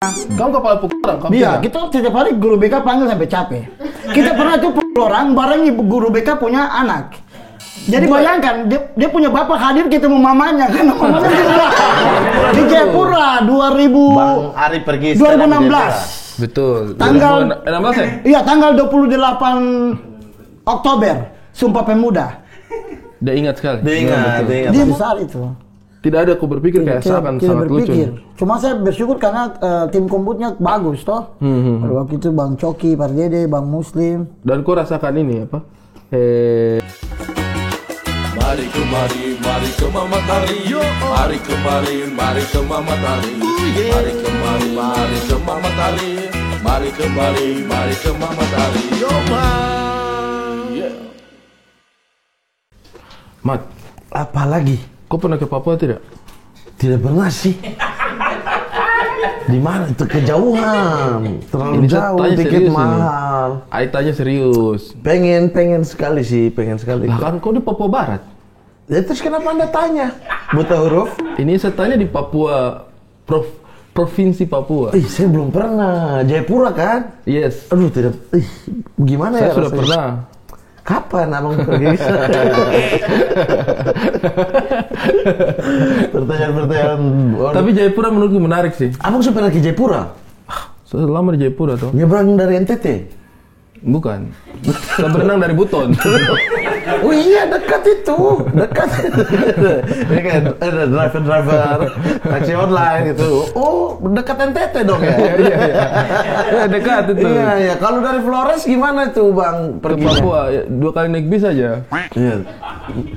Kamu kepala pukul orang? Iya, kita setiap hari guru BK panggil sampai capek. Kita pernah tuh pukul orang bareng ibu guru BK punya anak. Jadi bayangkan dia punya bapak hadir ketemu mamanya kan mamanya di Jayapura 2000 Bang Ari pergi 2016. Betul. Tanggal 16 ya? Iya, tanggal 28 Oktober, Sumpah Pemuda. Dia ingat sekali. Dia ingat. Dia besar itu. Tidak ada aku berpikir kayak akan sangat lucu. Cuma saya bersyukur karena tim komputnya bagus toh. Pada waktu itu Bang Coki, Pardede, Bang Muslim. Dan kau rasakan ini apa? Mari kemari, mari ke Mama Tari. Mari kemari, mari ke Mama Tari. Mari kemari, mari ke Mama Tari. Mari kemari, mari ke Mama Tari. Yo Mat, Apa lagi? kau pernah ke Papua tidak? Tidak pernah sih. Di mana itu kejauhan? Terlalu Ini saya jauh, tanya tiket serius ini. mahal. Ayo tanya serius. Pengen sekali sih, pengen sekali. Lah kan kau di Papua Barat. Ya, terus kenapa Anda tanya? Buta huruf? Ini saya tanya di Papua, Provinsi Papua. Saya belum pernah. Jayapura kan? Yes. Aduh, tidak. Gimana Saya ya sudah rasanya? pernah. Kapan abang pergi? Pertanyaan. Tapi Jayapura menurutku menarik sih. Abang sudah pernah ke Jayapura? Saya lama di Jayapura tuh. Nyebrang dari NTT? Bukan. Saya berenang dari Buton. Oh iya, dekat itu. Dekat. Ini kan ada driver taksi online gitu. Oh, dekat NTT dong ya? Iya. Dekat itu. Iya. Kalau dari Flores gimana tuh Bang Ke pergi? Papua 2 kali naik bis aja. Iya.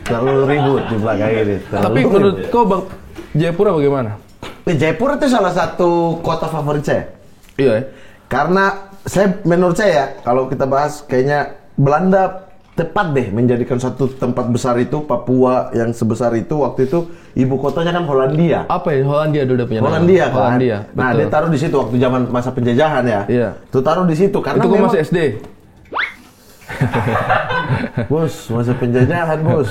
Terlalu ribut di belakang ini. Tapi menurut kau Bang, Jayapura bagaimana? Jayapura itu salah satu kota favorit saya. Iya. Karena menurut saya kalau kita bahas kayaknya Belanda tepat deh menjadikan satu tempat besar itu Papua yang sebesar itu. Waktu itu ibu kotanya kan Hollandia. Apa ya? Hollandia dulu punya nama. Hollandia kan. Hollandia. Nah, Betul. dia taruh di situ waktu zaman masa penjajahan ya. Iya. Tuh taruh di situ karena Itu kau memang masih SD. bos, masa penjajahan, bos.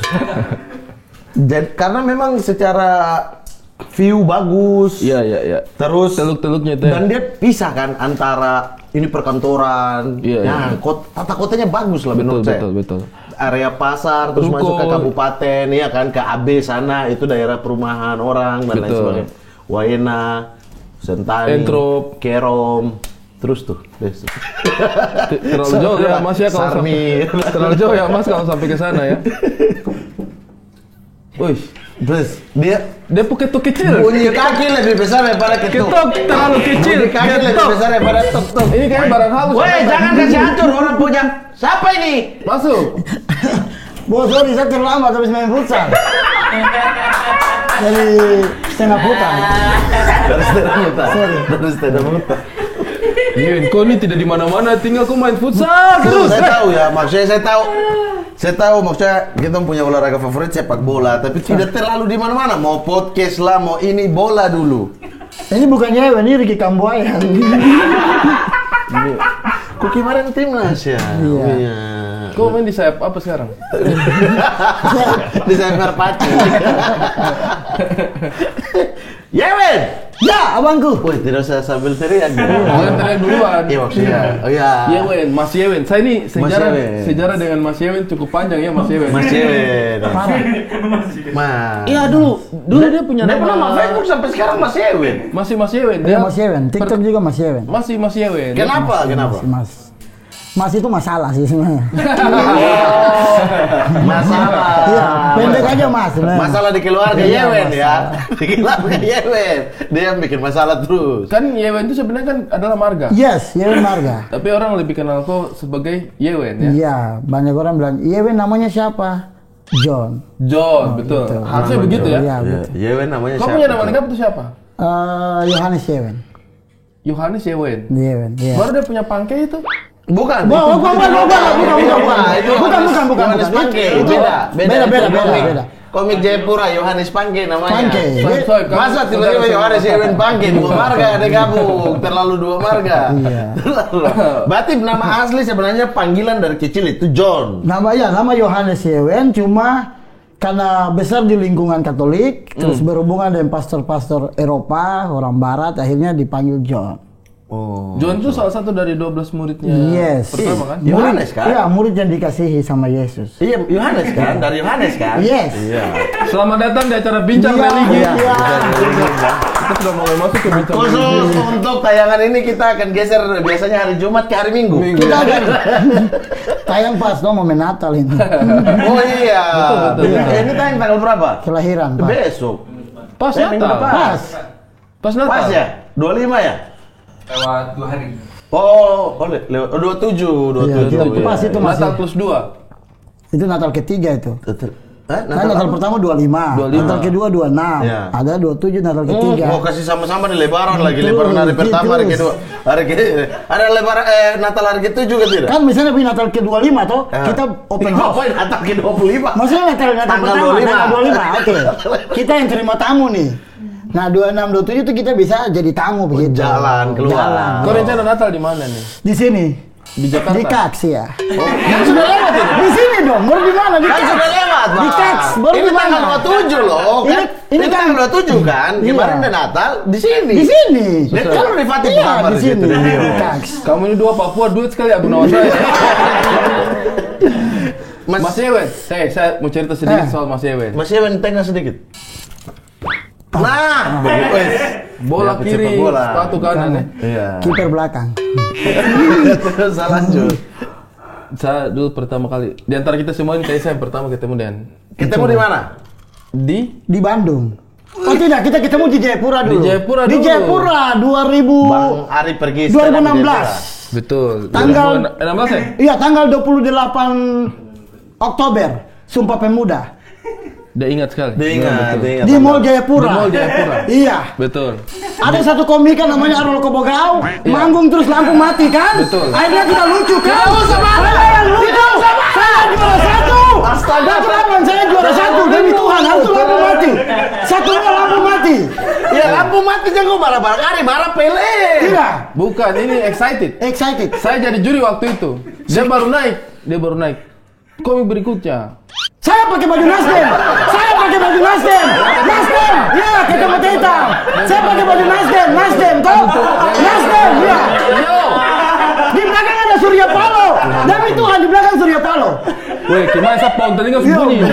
Jadi, karena memang secara view bagus. Iya. Terus Teluk-teluknya itu. dan dia pisah kan antara ini perkantoran. Iya, Nah, tata kotanya bagus lah menurut saya. Betul. Area pasar terus Ruko. masuk ke kabupaten ya kan, ke AB sana itu daerah perumahan orang dan lain Betul. sebagainya. Waena, Sentani, Entrop. Kerom, terus tuh. Terlalu jauh ya Mas ya kalau Sarmi. terlalu jauh ya Mas kalau sampai ke sana ya. Wih, Terus dia dia Phuket tuh kecil. bunyi kaki lebih besar daripada ketuk. Ketok terlalu kecil. Bunyi kaki lebih Ketok. besar daripada tuk-tuk. Ini kayak barang halus. Woi, jangan kasih hancur orang punya. Siapa ini? Masuk. Bos, sorry saya terlambat habis main futsal. Dari setengah putaran. Dari Stella Muta. Sorry. Dari Stella Muta. Yun, kau ini tidak di mana-mana, tinggal kau main futsal terus. Saya tahu ya, maksudnya saya tahu maksudnya kita punya olahraga favorit sepak bola, tapi tidak terlalu di mana-mana. Mau podcast lah, mau ini bola dulu. Ini bukan Yewen, ini Ricky Kambuaya. Kok kemarin timnas ya? Iya. Kau main di sayap apa sekarang? Di sayap merpati. Yewen! Ya, abangku. Woi, tidak usah sambil teriak. Jangan teriak duluan. Iya maksudnya. Oh iya. Yewen, Mas Yewen. Saya ini Yewen. sejarah dengan Mas Yewen cukup panjang ya Mas Yewen. Mas Yewen. Mas. Iya dulu dia punya Dia nama. nama Facebook sampai sekarang Mas Yewen. Masih Mas Yewen. Iya, Mas Yewen. TikTok juga Mas Yewen. Masih Mas Yewen. Kenapa? Mas itu masalah sih sebenarnya. Masalah. Iya, pendek aja Mas. sebenarnya. Masalah di keluarga Iya, Yewen masalah. ya. Di keluarga Yewen. Dia yang bikin masalah terus. Kan Yewen itu sebenarnya kan adalah marga. Yes, Yewen Marga. Tapi orang lebih kenal kau sebagai Yewen ya. Iya, banyak orang bilang, Yewen namanya siapa? John. John, betul. gitu. Harusnya begitu ya. Iya, betul. Yewen namanya Kau siapa? punya nama lengkap itu siapa? Yohanes Yewen. Yohanes Yewen. Yewen, iya. Baru dia punya pangke itu. Bukan. Bukan. Itu Yohanes Pangke. Itu beda. Komik Jayapura, Yohanes Pangke namanya. Pangke. Masa tiba-tiba Yohanes Yewen Pangke, dua marga ada gabung, terlalu dua marga. Iya. Berarti nama asli sebenarnya panggilan dari kecil itu John. Nama Yohanes Yewen, cuma karena besar di lingkungan Katolik, terus berhubungan dengan pastor-pastor Eropa, orang Barat, akhirnya dipanggil John. Oh. John itu salah satu dari 12 muridnya Yes. pertama kan? Yohanes kan? Iya, murid yang dikasihi sama Yesus. Iya, Yohanes kan? Dari Yohanes kan? Yes. Iya. Selamat datang di acara Bincang Iya, Religi. iya. Kita sudah mulai masuk ke Bincang Khusus Religi. untuk tayangan ini kita akan geser biasanya hari Jumat ke hari Minggu. Kita akan tayang pas momen Natal ini. Oh iya. Betul. Ini tayang tanggal berapa? Kelahiran, Pak. Besok. Pas Minggu Natal. depan. Pas. Pas Natal. Pas ya? 25 ya? Lewat 2 hari. Oh, lewat 27, 27. Iya, itu pas itu masih. Natal plus 2. Itu Natal ketiga itu. Kan Natal Natal pertama 25, 25. Natal kedua 26, Iya. ada 27 Natal ketiga. Mau kasih sama-sama di Lebaran lagi, Betul, Lebaran hari pertama, hari gitu. kedua, hari ke, ada Lebaran Natal hari ke-7 juga tidak? Kan misalnya punya Natal ke-25 toh, kita open house. Ngapain Natal ke-25? Maksudnya Natal Tanggal pertama, 25. tanggal 25, oke. Kita yang terima tamu nih. Nah 26, 27 itu kita bisa jadi tamu begitu. Jalan, keluar. Jalan. Kau rencana Natal di mana nih? Di sini. Di Jakarta. Di Kaks ya. Kan sudah lewat ini. Di sini dong, baru di mana? Di Kan Kaks. sudah lewat, Di Bang. Kaks, baru Ini di mana? tanggal 27 loh, kan? Ini kan- tanggal 27 kan? Iya. Kemarin udah Natal, di sini. Di sini. Dia kan udah di Fatih Iya, Kamar di di situ, sini. di Rio. Di Kaks. Kamu ini dua Papua duit sekali Abu Nawaz saya. Mas Yewen, saya mau cerita sedikit soal Mas Yewen. Masih yang tengah sedikit. Nah, wes. Bola Dia kiri, pesepak bola. sepatu kanan ya. Iya. Kiper belakang. Terus lanjut. Saya dulu pertama kali di antara kita semua ini kayak saya pertama ketemu Dan. Ketemu di mana? Di Bandung. Oh tidak, kita ketemu di Jayapura Di dulu. Jayapura Di dulu. Jayapura 2000. Bang Ari pergi stand up di 2016. Betul. Tanggal 16 ya? Iya, tanggal 28 Oktober. Sumpah Pemuda. Udah ingat sekali. Dia ingat, dia ingat. Di Mall Jayapura. Di Mall Jayapura. Iya. Betul. Ada satu komika namanya Arul Kobogau, manggung terus lampu mati kan? Betul. Akhirnya kita lucu kan? Saya yang lucu. Saya juara satu. Astaga. Saya juara satu. Demi Tuhan, harus lampu mati. Satunya lampu mati. Ya lampu mati jangan marah-marah Ari, marah Pele. Tidak. Bukan, ini excited. Excited. Saya jadi juri waktu itu. Dia baru naik. Komik berikutnya. Saya pakai baju Nasdem. Nasdem. Iya, ketemu Teta. Saya pakai baju Nasdem. Toh? Nasdem, iya. Yo. Di belakang ada Surya Paloh. Demi Tuhan, di belakang Surya Paloh. Weh, gimana saya pohon telinga bunyi ini?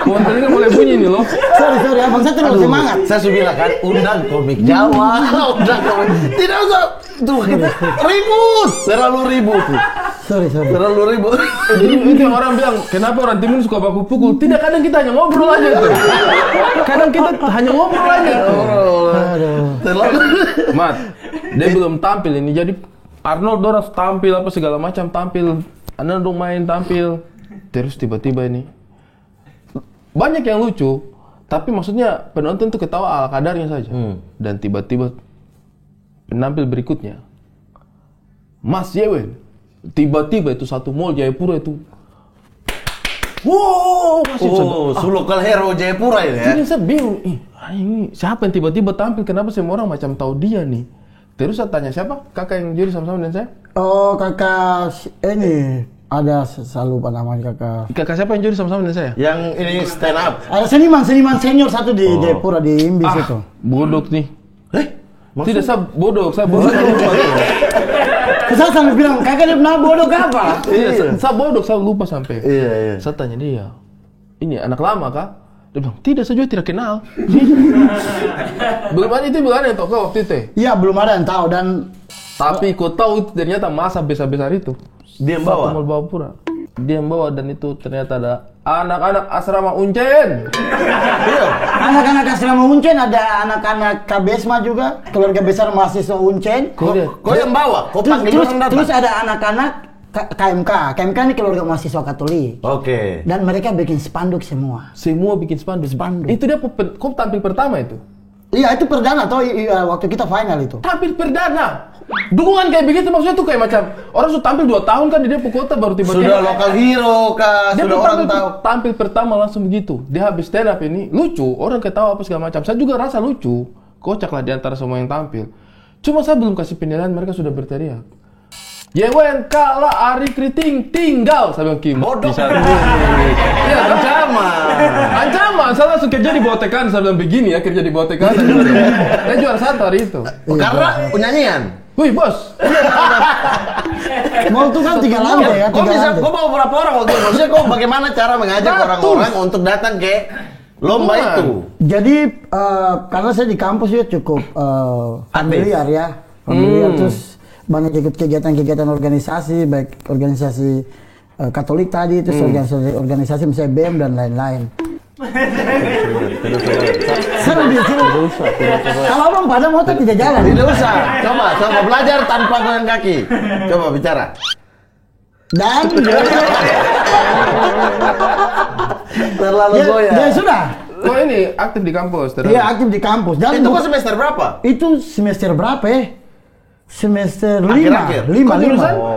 Pohon telinga mulai bunyi nih loh. Sorry, abang saya terlalu semangat. Saya sudah bilang kan, undang komik Jawa, undang komik. Tidak usah, tuh kita ribut, terlalu ribut. Sorry. Terlalu ribut. Jadi itu yang orang bilang, kenapa orang timur suka baku pukul? Tidak, kadang kita hanya ngobrol aja tuh. Kadang kita hanya ngobrol aja. Terlalu. Mat, dia belum tampil ini. Jadi Arnold orang tampil apa segala macam tampil. Anandung main tampil. Terus tiba-tiba ini banyak yang lucu, tapi maksudnya penonton tuh ketawa ala kadarnya saja. Dan tiba-tiba penampil berikutnya, Mas Yewen, tiba-tiba itu satu mall Jayapura itu, wow, masih Local hero Jayapura ini ya. Jadi saya bingung, ini siapa yang tiba-tiba tampil? Kenapa semua orang macam tahu dia nih? Terus saya tanya siapa? Kakak yang juri sama-sama dengan saya? Oh, kakak ini ada saya lupa namanya kakak. Kakak siapa yang juri sama-sama dengan saya? Yang ini stand up. Ada seniman senior satu di Jayapura di Imbis itu. Bodoh nih. Tidak, saya bodoh. Saya Saya sampai bilang kakak dia pernah bodoh ke apa? Iya, saya bodoh, saya lupa sampai. Iya. Saya tanya dia, ini anak lama kah? Dia bilang, tidak, saya juga tidak kenal. Belum ada itu bilang yang tahu kau waktu itu. Iya, belum ada yang tahu dan Tapi kau tahu itu ternyata masa besar-besar itu. Dia yang bawa? Satu Mall Jayapura. Dia yang bawa dan itu ternyata ada anak-anak asrama Uncen. Iya. anak-anak asrama Uncen, ada anak-anak Kabesma juga, keluarga besar mahasiswa Uncen. Kau lihat. Kau yang bawa, kau Terus, panggil terus, orang datang. terus ada anak-anak KMK. KMK ini keluarga mahasiswa Katolik. Oke. Dan mereka bikin spanduk semua. Semua bikin spanduk. Spanduk. Itu dia kau tampil pertama itu. Iya, itu perdana toh waktu kita final itu. Tampil perdana. Dukungan kayak begitu maksudnya tuh kayak macam orang sudah tampil 2 tahun kan di Depok Kota baru tiba-tiba. Sudah lokal hero kah? Dia Sudah orang tahu. tampil pertama langsung begitu. Dia habis stand up ini lucu, orang ketawa apa segala macam. Saya juga rasa lucu, kocak lah di antara semua yang tampil. Cuma saya belum kasih penilaian, mereka sudah berteriak. Yewen kalah Ari Kriting tinggal, saya bilang Kim. Bodoh. Iya, ancaman. Saya langsung kerja di bawah tekanan, saya bilang begini ya, kerja di bawah tekanan. Saya juara 1 hari itu. Karena penyanyian. Wih bos, Mau itu kan 3 lantai ya, 3 lantai. Kau bawa berapa orang waktu itu? Maksudnya kau bagaimana cara mengajak orang-orang untuk datang ke lomba itu? Jadi karena saya di kampus ya cukup familiar ya, familiar terus banyak ikut kegiatan-kegiatan organisasi, baik organisasi Katolik tadi, terus organisasi misalnya BEM dan lain-lain. Seru dia, seru. Kalau abang pada motor tidak jalan. Tidak usah. Coba belajar tanpa goyang kaki. Coba bicara. Dan Terlalu goyang. ya sudah. kok ini aktif di kampus? Iya aktif di kampus. Dan Itu kok semester berapa? itu semester berapa ya? Semester 5. Akhir-akhir. 5.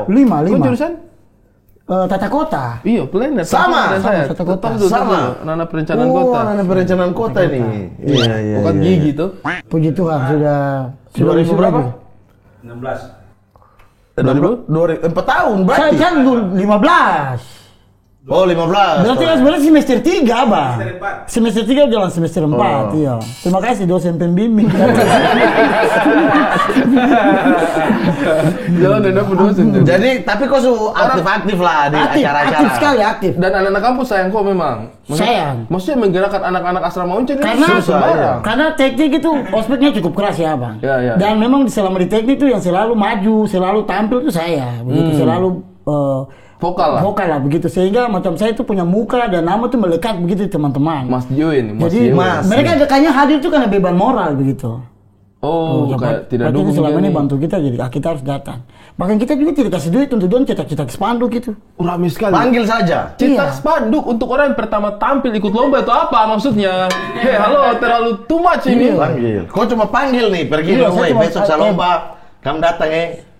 Kok jurusan? Tata kota. Iya, planner. Sama, tata kota. Sama. Nana perencanaan kota. Ada perencanaan kota ini. Iya. Bukan gigi tuh. Puji Tuhan sudah 2000 berapa? 16. 4 tahun Saya berarti. kan 15. Oh 15. Berarti kan sebenarnya semester 3, Bang. Semester 4. Semester 3 jalan semester 4, iya. Terima kasih dosen pembimbing. Jalan dan aku dosen. Jadi tapi kok aktif-aktif lah di acara-acara. Aktif sekali, aktif. Dan anak-anak kampus sayang kok memang. Sayang. Maksudnya menggerakkan anak-anak asrama Uncen ini Karena susah, ya. karena teknik itu ospeknya cukup keras ya, Bang. Ya. Dan memang selama di teknik itu yang selalu maju, selalu tampil itu saya. Begitu selalu vokal lah begitu, sehingga macam saya itu punya muka dan nama tuh melekat begitu teman-teman. Mas Jo ini, Mas Jadi Jo. mereka kayaknya hadir itu karena beban moral begitu. Oh, kayak tidak Berarti dukung selama ini dia nih. bantu kita, jadi kita harus datang. Bahkan kita juga tidak kasih duit untuk cetak-cetak spanduk gitu. Rame sekali. Panggil saja. Cetak Iya. spanduk untuk orang yang pertama tampil ikut lomba itu apa maksudnya? Hei, halo, terlalu too much ini. Panggil. Kau cuma panggil nih, pergi Iya, dong, saya weh, cuma- besok saya lomba. Kamu datang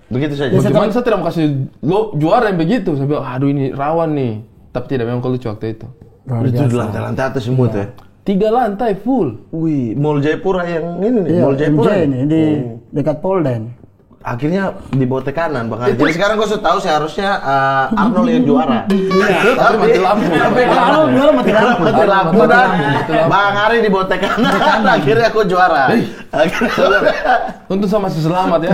begitu saja. Bagaimana saya tidak mau kasih juara yang begitu? Saya bilang, aduh ini rawan nih. Tapi tidak, memang lucu waktu itu. Itu di lantai-lantai atas semua tuh ya. 3 lantai full. Wih, Mall Jayapura yang ini nih, Iya, Mall Jayapura MJ ini di dekat Polden. Akhirnya di bawah tekanan bakal. Jadi sekarang kau sudah tahu seharusnya Arnold yang juara. Tapi mati lampu. Kalau juara mati lampu. Mati lampu dan Bang Ari di bawah tekanan. Akhirnya aku juara. Untung saya masih selamat ya.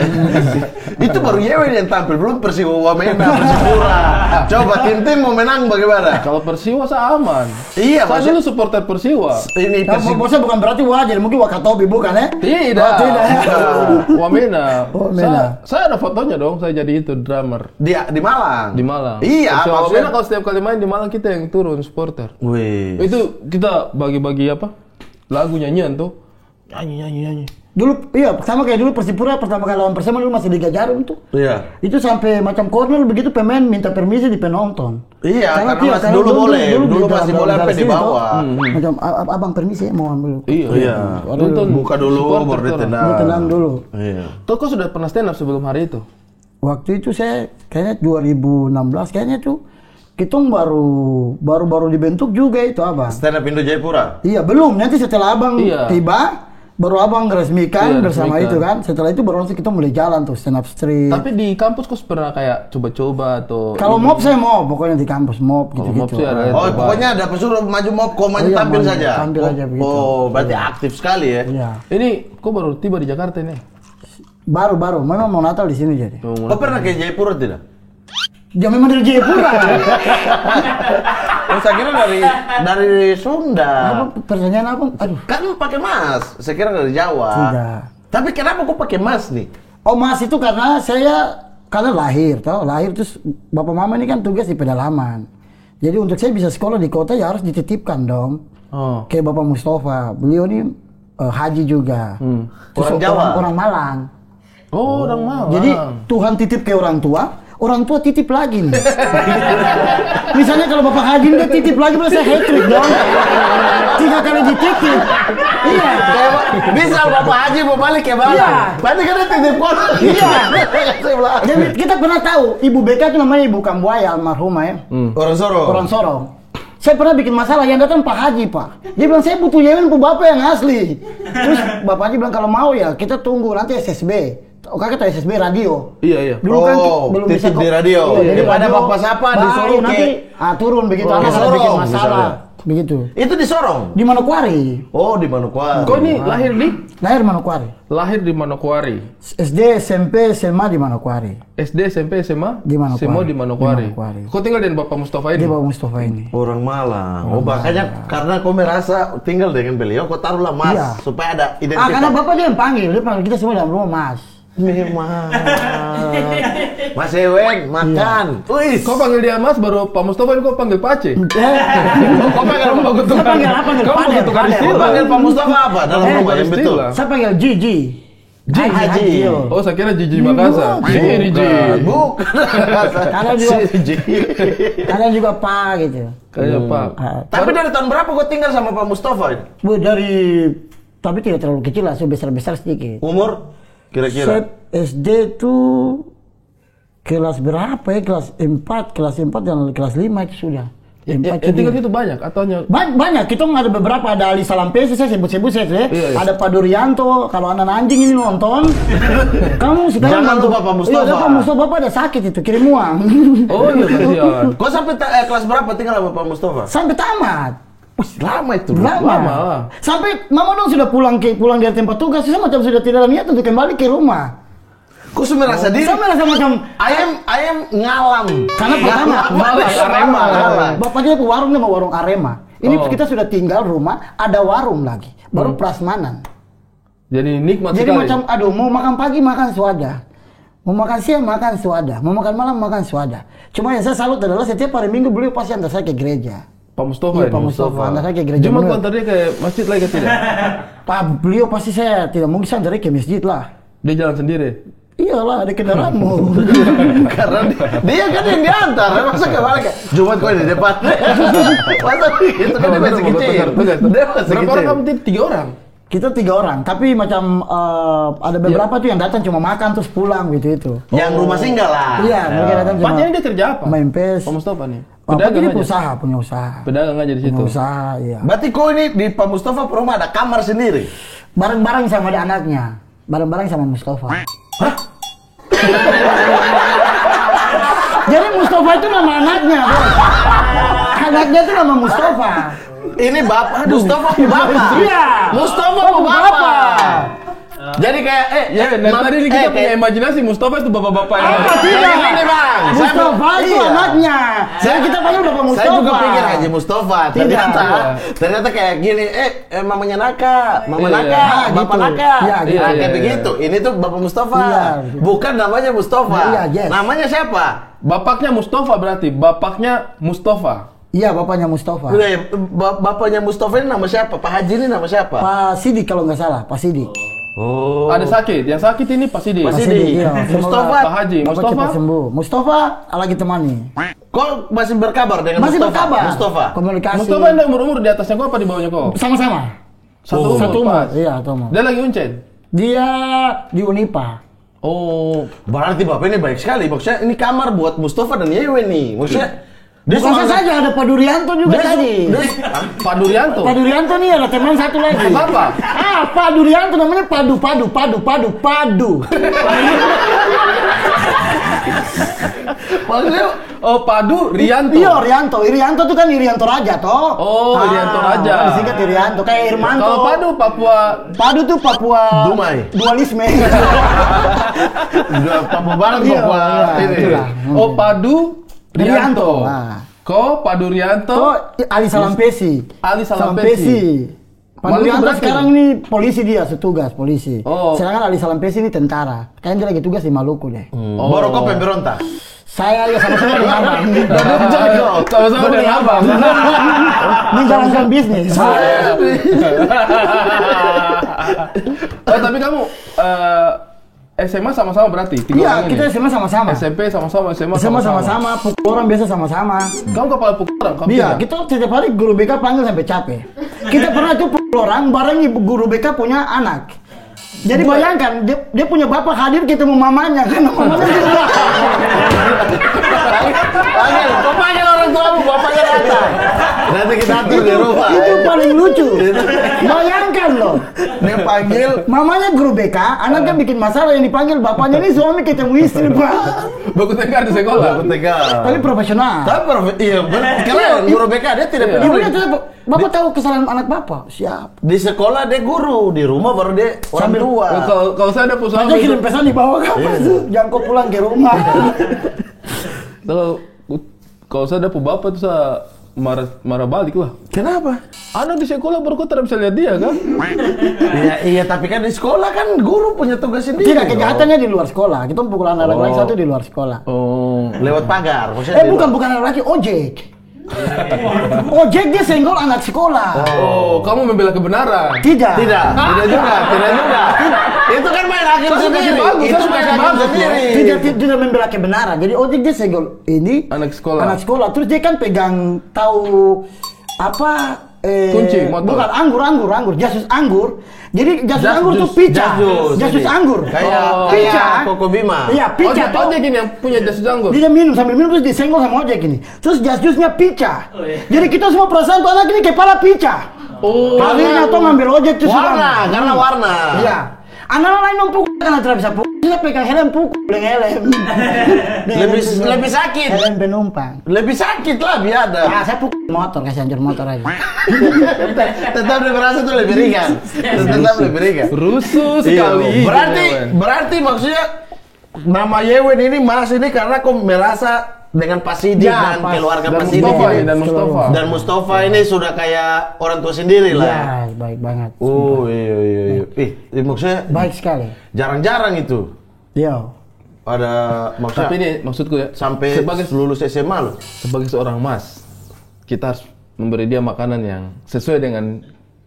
Itu baru Yewen yang tampil, belum Persiwa Wamena, Persipura. Coba tim mau menang bagaimana? Kalau Persiwa saya aman. Iya, Saya maksud dulu supporter Persiwa. ini Persib. Bosnya bukan berarti wajar, mungkin Wakatobi bukan ya? Tidak. Oh, tidak. Wamena. Wamena. Saya ada fotonya dong, saya jadi itu drummer Di Malang. di Malang. Iya, Persiwa maksudnya. Wamena kalau setiap kali main di Malang kita yang turun supporter. Wih. Itu kita bagi-bagi apa? Lagu nyanyian tuh. Nyanyi. Dulu, iya, sama kayak dulu Persipura pertama kali lawan Persema dulu masih Liga Jarum tuh. Iya. Itu sampai macam corner begitu pemain minta permisi di penonton. Iya, karena iya, masih dulu boleh. Dulu di masih dalam boleh sampai sini di tuh, bawah. Macam abang permisi ya, mau ambil. Iya. Nonton Buka dulu, supporter baru tuh. ditendang. Mau tenang dulu. Iya. Tuh kok sudah pernah stand up sebelum hari itu? Waktu itu saya kayaknya 2016 kayaknya tuh kita baru dibentuk juga itu abang. Stand up Indo Jayapura. Iya belum, nanti setelah abang Iya. tiba baru abang resmikan Iya, bersama resmikan. itu kan. Setelah itu baru langsung kita mulai jalan tuh stand up street. Tapi di kampus kok pernah kayak coba-coba atau Kalau mob saya mau pokoknya di kampus mob Kalau gitu-gitu. mob sih ada. Oh, pokoknya ada pesuruh maju mob, kau maju Iya, tampil maju, saja. tampil aja begitu. Oh, berarti aktif sekali ya. Iya. Ini kok baru tiba di Jakarta ini? Baru memang mau Natal di sini jadi. Kau pernah ke Jayapura tidak? Ya memang dari Jayapura. Oh, saya kira dari Sunda. Apa pertanyaan apa? Aduh. Kan pakai mas. Saya kira dari Jawa. Tidak. Tapi kenapa kau pakai mas nih? Oh Mas itu karena lahir, lahir terus bapak mama ini kan tugas di pedalaman. Jadi untuk saya bisa sekolah di kota ya harus dititipkan dong. Oh. Kayak Bapak Mustafa, beliau ini haji juga. Terus Orang Jawa? Orang Malang. Oh, orang Malang. Jadi Tuhan titip ke orang tua titip lagi nih. Misalnya kalau Bapak haji dia titip lagi berarti saya hat-trick dong. 3 kali dititip. Iya. Bisa Bapak Haji mau balik ya Bang? Iya. Berarti kan dia titip kono. Iya. Saya bilang. Jadi kita pernah tahu Ibu BK itu namanya Ibu Kambuaya almarhumah ya. Orang Sorong. Orang Sorong. Saya pernah bikin masalah, yang datang Pak Haji, Pak. Dia bilang, saya butuh Yewen Bapak yang asli. Terus Bapak Haji bilang, kalau mau ya kita tunggu nanti SSB. kakak tahu SSB radio. Iya. Dulu kan belum bisa titip di radio. Iya, jadi Daripada radio, bapak siapa baik, disuruh nanti turun begitu anak ada Sorong, bikin masalah. misalnya. Begitu. Itu di Sorong. Di Manokwari. Oh, di Manokwari. Kau ini lahir di? Lahir Manokwari. Lahir di Manokwari. SD, SMP, SMA di Manokwari. SD, SMP, SMA? Di Manokwari. Semua di Manokwari. Di Manokwari. Kau tinggal dengan Bapak Mustafa ini? Dia Bapak Mustafa ini. Orang Malang. Oh, makanya karena kau merasa tinggal dengan beliau, kau taruhlah Mas Iya. supaya ada identitas. Karena bapak dia yang panggil kita semua dalam rumah Mas. Memang. Mas Ewen, makan. Wih. Kau panggil dia Mas, baru Pak Mustafa ini kau panggil Pace. Kau panggil apa? Saya panggil apa? Kau mau tukar Pader. Kau istilah. panggil Pak Mustafa apa dalam rumah yang betul? istilah. Saya panggil Gigi. Haji. Oh, saya kira Jiji Makassar. Jiji. Bukan. Kalian juga, Ji. kalian juga Pak gitu. Kayaknya Pak. Tapi dari tahun berapa kau tinggal sama Pak Mustafa ini? Bu tapi tidak terlalu kecil lah, saya besar sedikit. Umur kira-kira? Saya SD tuh kelas berapa ya? Kelas 4 dan kelas 5 itu sudah. Tinggal itu banyak atau hanya Banyak, kita ada beberapa, ada Ali Salampesi, saya sebut-sebut saya tuh ya. Iya. Ada Pak Durianto, kalau anak anjing ini nonton. Kamu sekarang Jangan lupa Pak Mustafa. Iya, Pak Mustafa, Bapak ada sakit itu, kirim uang. Oh iya, kasihan. Kau sampai kelas berapa tinggal sama Pak Mustafa? Sampai tamat. Lama itu. Lama lah. Sampai mama dong sudah pulang dari tempat tugas, saya macam sudah tidak ada niat untuk kembali ke rumah. Kau merasa diri? Saya merasa macam Ayam ngalam. karena pertama Malas Arema. bapaknya ke warung nama warung Arema. Ini Oh. kita sudah tinggal rumah, ada warung lagi, baru prasmanan. Jadi nikmat Jadi sekali. macam aduh mau makan pagi makan suada. Mau makan siang makan suada, mau makan malam makan suada. Cuma yang saya salut adalah setiap hari Minggu beliau pasti antar saya ke gereja. Pak Mustafa Iya, ini. Pak Mustafa. Antar saya ke gereja. Jumat Bener. kau antar dia ke masjid lagi ke tidak? Pak beliau pasti saya tidak mungkin saya antar dia ke masjid lah. Dia jalan sendiri. Iyalah, ada kendaraanmu. Karena dia kan yang diantar, masa gak balik ya? Jumat kau di depan. Masa itu kan dia masih kecil. Dia masih Berapa orang kecil. kamu? 3 orang. Kita 3 orang, tapi macam ada beberapa tuh yang datang cuma makan terus pulang gitu. Yang rumah singgah lah. Iya, mereka datang cuma Paknya ini dia kerja apa? main PES. Pak Mustafa nih. Apa Pedagang dia aja. punya usaha. Pedagang aja di situ. Punya usaha, iya. Berarti kau ini di Pak Mustafa rumah ada kamar sendiri. Bareng-bareng sama ada anaknya. Bareng-bareng sama Mustafa. Jadi Mustafa itu nama anaknya, Bos. Anaknya itu nama Mustafa. Ini bapak, Mustafa mau bapak. Iya. Mustafa mau bapak. Jadi kayak Ya, dari tadi ini kita punya imajinasi Mustafa itu bapak-bapak yang Tidak gini bang. Mustafa itu Iya. anaknya. Saya kita panggil Bapak Mustafa. Saya juga pikir Haji Mustafa. Ternyata kayak gini. Mamanya Naka, Mama Iya, Naka, iya. Bapak Gitu. Naka. Iya, gitu. Nah, kayak Iya, begitu. Ini tuh Bapak Mustafa. Iya. Bukan namanya Mustafa. Iya, yes. Namanya siapa? Bapaknya Mustafa berarti. Bapaknya Mustafa. Iya, bapaknya Mustafa. Udah, bapaknya Mustafa ini nama siapa? Pak Haji ini nama siapa? Pak Sidik kalau nggak salah, Pak Sidik. Oh. Ada sakit. Yang sakit ini Pak Sidi. Pak Pak Sidi. iya. Mustafa. Pak Haji. Bapak Mustafa. cepat sembuh. Mustafa lagi temani. Kau masih berkabar dengan Masih Mustafa? berkabar. Mustafa. Komunikasi. Mustafa ini umur di atasnya kau apa di bawahnya kau? Sama-sama. Satu umur. Iya, satu umur. Dia lagi uncen. Dia di Unipa. Oh, Berarti bapak ini baik sekali. Maksudnya ini kamar buat Mustafa dan Yewen nih. Maksudnya dia Bukan saya saja, ada Pak Durianto juga tadi. Pak Durianto. Pak Durianto nih ada teman satu lagi. Apa? Pak Durianto namanya Padu. Maksudnya Oh, Padu Rianto. Iya, Irianto tuh kan Irianto Raja toh. Oh, Irianto Raja. Disingkat Irianto kayak Irmanto. Kalau Padu Papua. Padu tuh Papua Dumai. dualisme. Papua Barat, Iya, Papua iya, ini. itulah. Oh, Padu Rianto. Nah. Ko Padu Rianto. Oh, Ali Salampesi. Ali Salampesi. Pak Mana Durianto berarti? sekarang ini polisi dia, setugas polisi. Oh. Sedangkan Ali Salampesi ini tentara. Kayaknya dia lagi tugas di Maluku deh. Oh. Baru kau pemberontak. Saya ya sama-sama dengan abang. Sama-sama dengan abang. Menjalankan bisnis. Oh, tapi kamu SMA sama-sama berarti? Tiga Iya, orang kita ini? SMA sama-sama. SMP sama-sama, SMA Sama-sama, pukul orang biasa sama-sama. Kamu kepala pukul orang? Kamu Iya, tidak? kita setiap hari guru BK panggil sampai capek. Kita pernah tuh pukul orang, bareng ibu guru BK punya anak. Jadi bayangkan, dia punya bapak hadir ketemu mamanya, karena mamanya juga. Panggil, kau panggil orang tahu bapaknya datang. Nanti kita atur di rumah. Itu paling lucu. Bayangkan loh. Dia panggil Mamanya guru BK, anaknya bikin masalah yang dipanggil bapaknya ini suami ketemu istri, Pak. Baku tegar di sekolah. Aku tegar. Tapi profesional. Iya, keren. Guru BK dia tidak Ibu peduli. dia tetap, Bapak tahu kesalahan anak Bapak? Siap. Di sekolah dia guru, di rumah baru dia orang tua. Kalau saya ada pesan Saya kirim pesan di bawah kapan tuh? Jangan kau pulang ke rumah. Kalau saya ada bapak tuh saya marah balik lah. Kenapa? Anak di sekolah baru kau tidak bisa lihat dia kan? Iya, tapi kan di sekolah kan guru punya tugas sendiri. Tidak, kejahatannya di luar sekolah. Kita pukul anak laki-laki satu di luar sekolah. Oh. Lewat pagar. Maksudnya di Bukan luar. anak laki, ojek. Ojek dia senggol anak sekolah. Oh, kamu membela kebenaran. Tidak. Tidak juga. Itu kan main hakim Saya sendiri. kasih bagus, Itu saya main kasih hakim bagus, sendiri. Tidak membela kebenaran. Jadi ojek dia senggol ini Anak sekolah. Anak sekolah. Terus dia kan pegang tahu apa kunci motor. bukan anggur, jasus anggur. Jadi jasus Jas- anggur tuh jus- pica. Jasus jadi. anggur. Kayak pica. Koko Bima. Iya, pica. Ojek ini yang punya jas janggut. Dia minum sambil minum terus disenggol sama ojek ini. Terus jasjusnya pica. Jadi kita semua perasaan tuh anak ini kepala pica. Oh. Akhirnya tuh ngambil ojek tuh Warna, karena warna. Iya. Anak lain pukul karena tidak bisa pukul. Kita pegang helm pukul helm. Lebih sakit. Helm penumpang. Lebih sakit lah biada. Ah, saya pukul motor, kasih hancur motor aja. Tetap dia merasa tuh lebih ringan. Tetap lebih ringan. Rusuh sekali. Berarti maksudnya nama Yewen ini Mas ini karena kau merasa dengan Pak Sidik Ya, dan Pas. keluarga Dan Pak Sidik Mustafa ini. dan Mustafa. Dan Mustafa ini sudah kayak orang tua sendiri lah. Ya, baik banget. Oh iya. Maksudnya Baik sekali. jarang-jarang itu Yo. ada maksudnya Tapi ini maksudku ya, sampai sebagai lulus SMA loh. sebagai seorang mas, kita harus memberi dia makanan yang sesuai dengan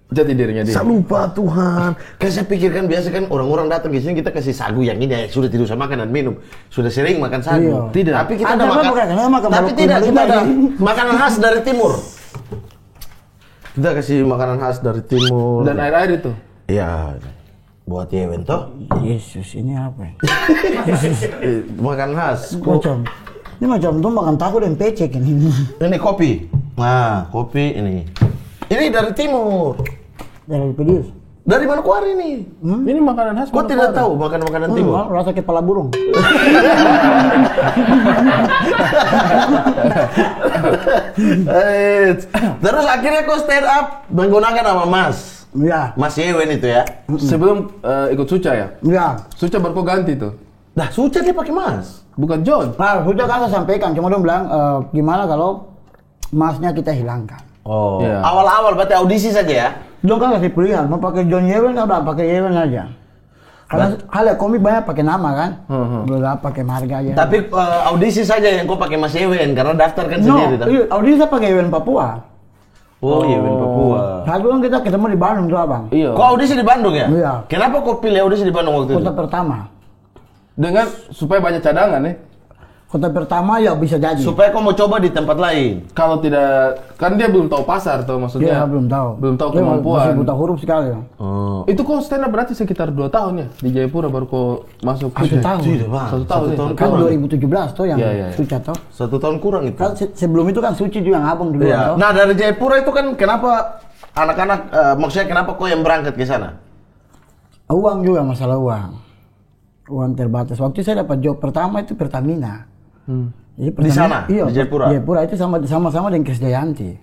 jati dirinya dia. Saya lupa Tuhan. Kan saya pikirkan biasa kan orang-orang datang ke sini kita kasih sagu yang ini ya, sudah tidak usah makan dan minum. Sudah sering makan sagu. Iya. Tidak. Tapi kita Ada ada apa makan. bukan? Kenapa makan Tapi balok tidak, kita lima ada ini? makanan khas dari timur. Kita kasih makanan khas dari timur. Dan air-air itu. Iya. Buat Yewen toh. Yesus, ini apa ya? Makanan khas. Ini macam tuh makan tahu dan pecek ini. Ini kopi. Nah, kopi ini. Ini dari timur. Dari pedis. Dari Manokwari ini. Ini makanan khas. Kau tidak tahu makanan-makanan timur? Rasa kepala burung. Terus akhirnya kau stand up menggunakan nama Mas. Iya. Mas Yewen itu ya. Sebelum ikut Suca ya. Iya. Suca baru kau ganti tuh. Nah, Suca dia pakai Mas. Bukan John. Nah, sudah kan saya sampaikan, cuma dia bilang gimana kalau masnya kita hilangkan. Oh. Iya. Awal-awal berarti audisi saja ya. Dong kan kasih pilihan, mau pakai John Yewen udah pakai Yewen aja. Karena hal komik banyak pakai nama kan, udah pakai marga aja. Tapi audisi saja yang kau pakai Mas Yewen karena daftar kan no, sendiri. iya, audisi saya pakai Yewen Papua. Oh, Yewen Papua. Satu kan kita ketemu di Bandung tuh abang. Iya. Kau audisi di Bandung ya? Iya. Kenapa kau pilih audisi di Bandung waktu itu? Kota pertama. Dengan supaya banyak cadangan nih. Kota pertama ya bisa jadi. Supaya kau mau coba di tempat lain. Kalau tidak, kan dia belum tahu pasar tuh maksudnya. Dia belum tahu. Belum tahu Dia kemampuan. masih buta huruf sekali. Oh. Itu kok stand up berarti sekitar 2 tahun ya di Jayapura baru kok masuk. 1 tahun. Tidak, Bang. 1 tahun. ya? Kan kurang. 2017 tuh yang Iya, iya. Suca tuh. 1 tahun kurang itu. Kan sebelum itu kan Suci juga yang abang dulu. Iya. toh. Nah, dari Jayapura itu kan kenapa anak-anak maksudnya kenapa kau yang berangkat ke sana? Uang juga, masalah uang. Uang terbatas. Waktu saya dapat job pertama itu Pertamina. Jadi Di sana? Iya, Di Jayapura? Jayapura itu sama-sama dengan Krisdayanti.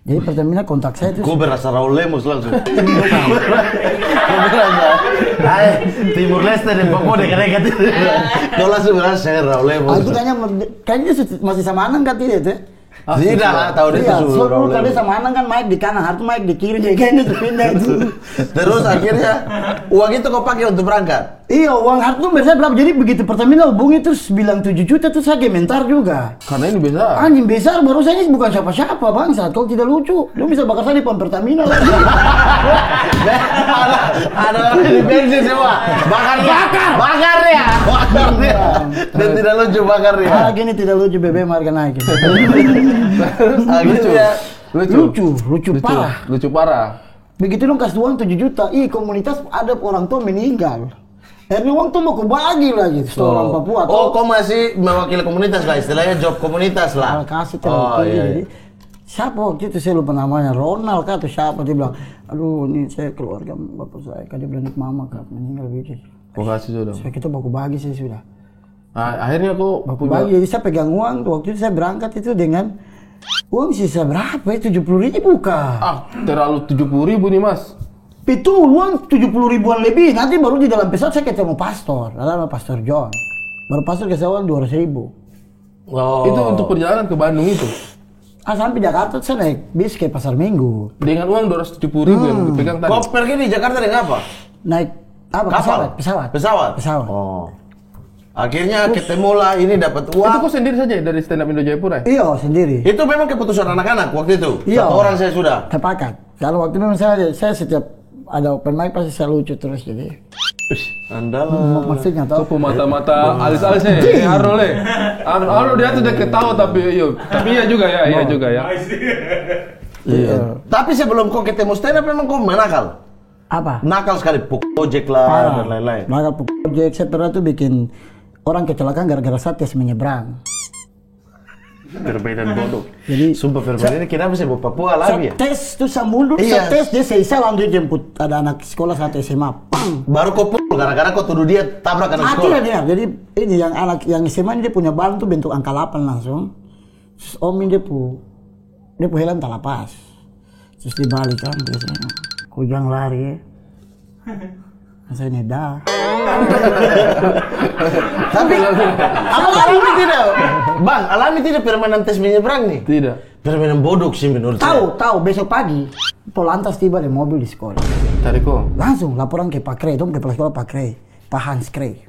Jadi Pertamina kontak saya itu. Gue berasa Raul Lemos langsung. Gue berasa, Timur Leste dan Papua dekat-dekat. Gue langsung berasa saya Raul Lemos. Itu kayaknya masih sama Anang kan tidak itu? Tidak lah, tahu dia Iya, itu so Raul dulu kalau dia Lemos. sama Anang kan mic di kanan, harus mic di kiri, jadi kayaknya itu pindah itu. Terus akhirnya uang itu kau pakai untuk berangkat. Iya, uang hard tuh biasanya berapa? Jadi begitu Pertamina hubungi terus bilang 7 juta tuh saya gementar juga. Karena ini biasa. Anjing besar, baru saya ini bukan siapa-siapa bangsa. Kalau tidak lucu, lu bisa bakar saya di pom Pertamina lagi. Ada orang di bensin semua. Bakar dia. Dan tidak lucu bakar dia. Ah, gini tidak lucu, BBM harga naik. Akhirnya Lucu parah. Lucu parah. Begitu dong kasih uang 7 juta, ih komunitas ada orang tua meninggal. Akhirnya uang tuh mau kubagi lagi orang Papua. Oh, kau masih mewakili komunitas lah, istilahnya job komunitas lah. Kasih terlalu jadi siapa waktu itu saya lupa namanya, Ronald kah atau siapa, dia bilang, aduh ini saya keluarga bapak saya, kan dia bilang mama kah meninggal gitu. Kau kasih sudah. Saya kita baku bagi sih sudah. Nah, akhirnya aku Baku bagi, jadi saya pegang uang waktu itu saya berangkat itu dengan uang sisa berapa ya, 70.000 kah? Terlalu 70.000 nih mas. Itu uang 70.000-an lebih, nanti baru di dalam pesawat saya ketemu pastor, nama Pastor John. Baru pastor kasih uang 200.000. Oh. Itu untuk perjalanan ke Bandung itu. Sampai Jakarta saya naik bis ke Pasar Minggu. Dengan uang 270.000 yang dipegang tadi. Kau pergi di Jakarta dengan apa? Naik apa? Kapal? Pesawat. Oh. Akhirnya ketemulah ini dapat uang. Itu kok sendiri saja dari stand up Indo Jayapura ya? Iya sendiri. Itu memang keputusan anak-anak waktu itu. Iya. Satu orang saya sudah. Sepakat. Kalau waktu itu memang saya setiap ada open mic pasti saya lucu terus jadi. Andalah. Maksudnya tau. Kau mata-mata alis-alisnya ya, Arnold ya. Arnold dia tuh udah ketawa tapi iya juga ya. Iya. Tapi sebelum kau ketemu stand up memang kau nakal. Apa? Nakal sekali, ojek lah dan lain-lain. Nakal ojek, saya pernah tuh bikin orang kecelakaan gara-gara saya tes menyeberang. Perbedaan bodoh. Jadi Sumpah perbedaan ini kenapa sih bawa Papua lagi ya? saya tes tuh saya mundur, Iya. saya tes dia selesai langsung jemput ada anak sekolah saat SMA. Pang. Baru kau pukul gara-gara kau tuduh dia tabrak anak sekolah. Tidak. Jadi ini yang anak yang SMA ini dia punya ban tuh bentuk angka 8 langsung. Terus om ini dia pu helm tak lepas. Terus dibalik kan biasanya. Kujang lari. Saya neda. Tapi alami tidak, Bang, alami tidak permainan tes menyeberang nih? Tidak. Permainan bodoh sih menurut saya. Tahu besok pagi Polantas tiba di mobil di sekolah. Cari kau. Langsung laporan ke Pak Krey, dong kepala sekolah Pak Krey, Pak Hans Krey.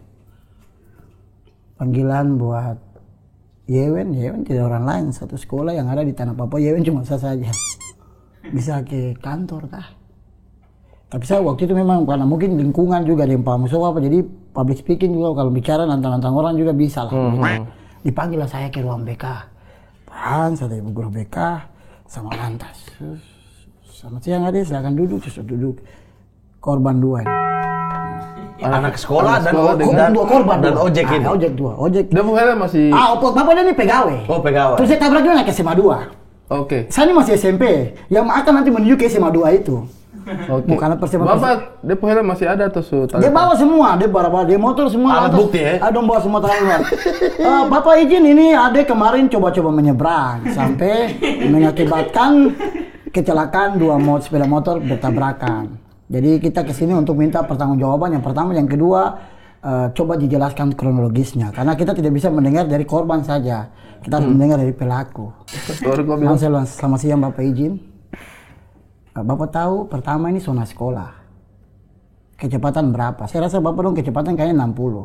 Panggilan buat Yewen tidak orang lain, satu sekolah yang ada di Tanah Papua. Yewen cuma saya saja. Bisa ke kantor kah? Tapi saya waktu itu memang karena mungkin lingkungan juga ada yang paham apa, jadi public speaking juga kalau bicara nantang-nantang orang juga bisa lah. Dipanggil lah saya ke ruang BK. Pan, saya ibu guru BK sama lantas. Selamat siang adik, silakan duduk. Terus duduk. Korban 2 ini. Anak sekolah dan Dua korban dan dua. ojek ini. Ojek 2, ojek. Dia helm masih. Bapaknya ini pegawai. Oh, pegawai. Terus saya tabrak juga naik ke SMA 2. Oke. Saya ini masih SMP, yang akan nanti menuju ke SMA 2 itu. Oke. Bukan persiapan. Bapak, dia helm masih ada atau Dia bawa semua, dia bawa dia motor semua. Alat bukti ya? Ada bawa semua tangan. Bapak izin ini adek kemarin coba-coba menyeberang sampai mengakibatkan kecelakaan 2 sepeda motor bertabrakan. Jadi kita kesini untuk minta pertanggungjawaban yang pertama, yang kedua coba dijelaskan kronologisnya karena kita tidak bisa mendengar dari korban saja, kita harus mendengar dari pelaku. Selamat siang Bapak izin. Bapak tahu pertama ini zona sekolah. Kecepatan berapa? Saya rasa Bapak dong kecepatan kayaknya 60.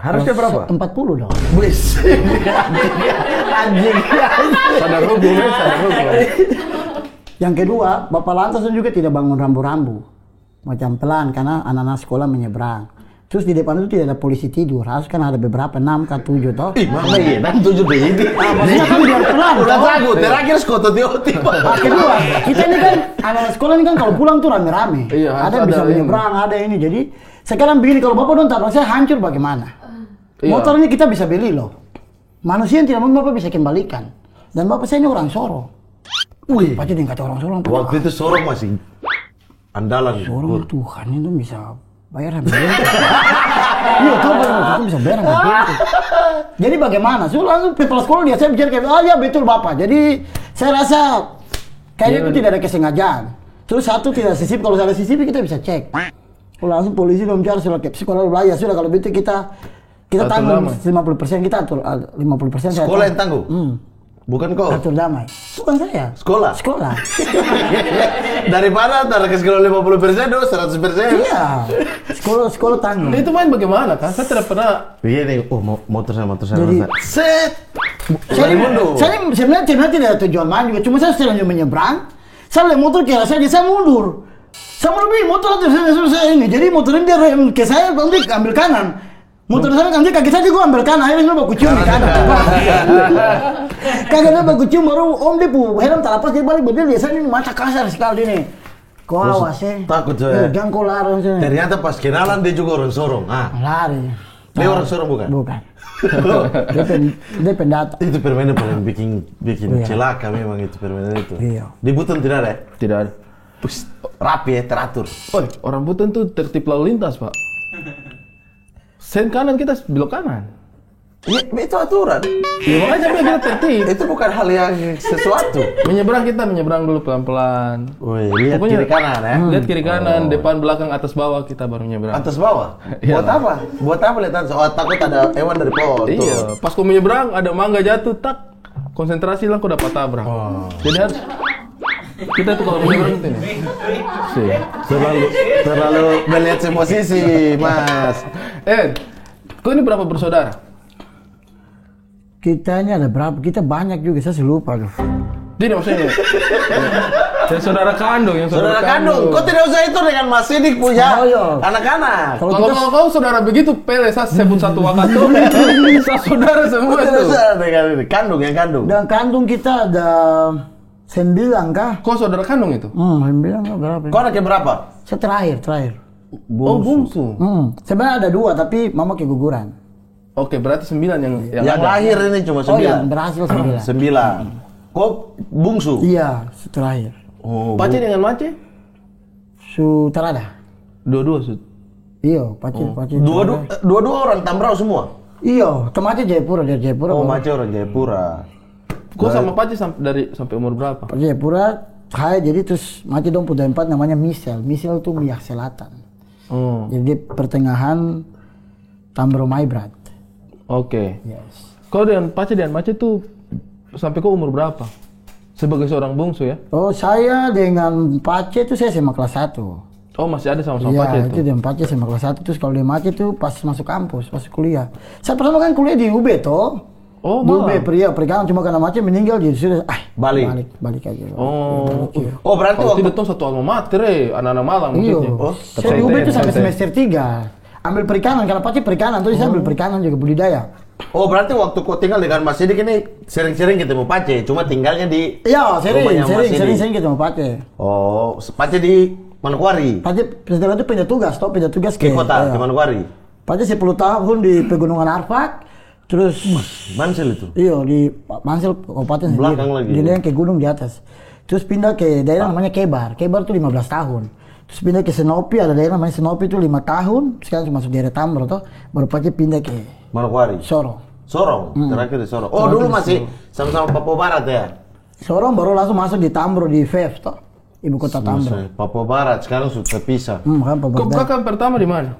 Harusnya berapa? 40 dong. Wis. Anjing. sadar hukum. Yang kedua, Bapak lantas juga tidak bangun rambu-rambu. Macam pelan karena anak-anak sekolah menyeberang. Terus di depan itu tidak ada polisi tidur. Harus kan ada beberapa 6 ke 7 toh. Ih, mana iya? 6, 7 deh ini. Maksudnya kan biar pelan. Udah takut, terakhir skoto tioti. Kedua, kita ini kan anak sekolah ini kan kalau pulang tuh rame-rame. Iya, ada yang bisa ada menyeberang, ada ini. Jadi sekarang begini, kalau Bapak nonton tabrak saya hancur bagaimana? Iya. Motor ini kita bisa beli loh. Manusia yang tidak mungkin Bapak bisa kembalikan. Dan Bapak saya ini orang Sorong. Wih, Pasti dia kata orang Sorong. waktu itu Sorong masih andalan. Sorong Tuhan itu bisa bayar harga bentuk. Iya, tuh itu bisa bayar harga bentuk. Jadi bagaimana? So langsung kepala sekolah dia saya bicara kayak, ya betul Bapak. Jadi saya rasa kayaknya itu tidak ada kesengajaan. Terus satu tidak CCTV, kalau ada CCTV kita bisa cek. Kalau langsung polisi belum bicara sudah sekolah belajar sudah kalau begitu kita tanggung 50%, kita atur 50%. Sekolah yang tanggung? Bukan kau? Atur damai. Bukan saya. Sekolah? Sekolah. Daripada taruh ke sekolah 50% dong, 100%. Iya. Sekolah tanggung. Dia itu main bagaimana kan? Saya tidak pernah. Iya nih, motor saya. Jadi, Set! Saya sebenarnya tidak ada tujuan main juga, cuma saya setelah menyeberang, saya lihat motor kira saya mundur. Saya mundur motor itu saya ini, jadi motor ini dia rem ke saya, nanti ambil kanan. Motor saya nanti kaki saya juga ambil kanan, akhirnya saya baku cium di kanan. Kaki saya baku cium, baru om dia helm tak lepas, dia balik berdiri, saya ini mata kasar sekali ini. Kau awas ya. Takut saya. Jangan kau larang sih. Ternyata pas kenalan dia juga orang Sorong. Lari. Dia orang Sorong bukan? Bukan. Dia pendata. Itu permainan paling bikin celaka memang itu permainan itu. Iya. Di Buton tidak ada ya? Tidak ada. Rapi ya, teratur. Orang Buton tuh tertib lalu lintas, Pak. Sen kanan kita belok kanan. Ya, itu aturan. Ya makanya kita tertib. Itu bukan hal yang sesuatu. Kita menyeberang dulu pelan-pelan. Woi, lihat Pokoknya- kiri kanan ya. Lihat kiri kanan, depan, belakang, atas, bawah kita baru nyebrang. Atas bawah. Iya. Buat apa? Buat apa lihat atas? Oh, takut ada hewan dari pohon. Iya, Tuh. pas kau menyeberang ada mangga jatuh, tak konsentrasi lah kau dapat tabrak. Jadi harus kita tuh kalau menyeberang itu nih. Sih. Terlalu melihat semua sisi, Mas. Kau ini berapa bersaudara? Kitanya ada berapa? Kita banyak juga, saya lupa. Tidak maksudnya. Saya saudara kandung yang Saudara kandung, kau tidak usah itu dengan Mas Sidik punya Oh, iya. anak-anak. Kalau kau saudara begitu, pele saya sebut satu wakato. Saya saudara semua Kau tidak itu. usah dengan ini. Kandung yang kandung. Dan kandung kita ada 9 kah? Kau saudara kandung itu? 9 kah berapa? Kau anaknya berapa? Saya terakhir. Oh, bungsu. Sebenarnya ada 2 tapi mama keguguran. Oke, berarti 9 yang Yang ada. lahir ini cuma Oh iya, 9. berhasil 9. 9. Kau bungsu? Iya, terakhir. Oh, Pace dengan Mace? Sutarada. Dua-dua, Sud. Iya, pace. dua-dua orang Tambrau semua? Iya, kemarin Jayapura, dari Jayapura. Oh, Mace orang Jayapura. Kau sama Pace sampai umur berapa? Pace Jayapura, jadi terus Mace dong punya 4 namanya Misel. Misel itu Miak Selatan. Oh, Jadi dia pertengahan Tambrau Maibrat. oke. Yes. Kau dengan Mace tuh sampai kau umur berapa? Sebagai seorang bungsu ya? Oh, saya dengan Pace itu saya SMA kelas 1. Oh, masih ada sama-sama Iya, Pace itu itu? dengan Pace SMA kelas 1. Terus kalau dia Mace itu pas masuk kampus, masuk kuliah. Saya pertama kan kuliah di UB toh. Oh, Di UB malah. perikanan cuma karena Mace meninggal jadi sudah Balik. aja. Oh, Oh, berarti kalau waktu tidak tuh satu alma mater anak-anak malang Iya. maksudnya. Saya di UB itu sampai santai. semester 3. Ambil perikanan, karena Pace perikanan, terus saya ambil perikanan juga budidaya. Oh, berarti waktu kau tinggal dengan Mas Sidik ini sering-sering ketemu Pace, cuma tinggalnya di Iya, rumahnya Mas Sidik. sering kita mau Pace. Oh, Pace di Manokwari. Pace setelah itu pindah tugas Ke kota, ke Manokwari. Pace 10 tahun di Pegunungan Arfak, terus Mansel itu. iya di Mansel Kabupaten sendiri. Belakang lagi. Dia yang ke gunung di atas. Terus pindah ke daerah namanya Kebar. Kebar itu 15 tahun. Terus pindah ke Senopi, ada daerah namanya Senopi itu 5 tahun. Sekarang masuk daerah Tambrau toh. Baru Pace pindah ke Manokwari. Sorong. Sorong, terakhir di Sorong. Oh, dulu masih sama-sama Papua Barat ya? Sorong baru langsung masuk di Tambrau di VEF toh. Ibu kota Tambrau. Papua Barat, sekarang sudah terpisah. Kan Papua Kau Barat. kakak pertama di mana?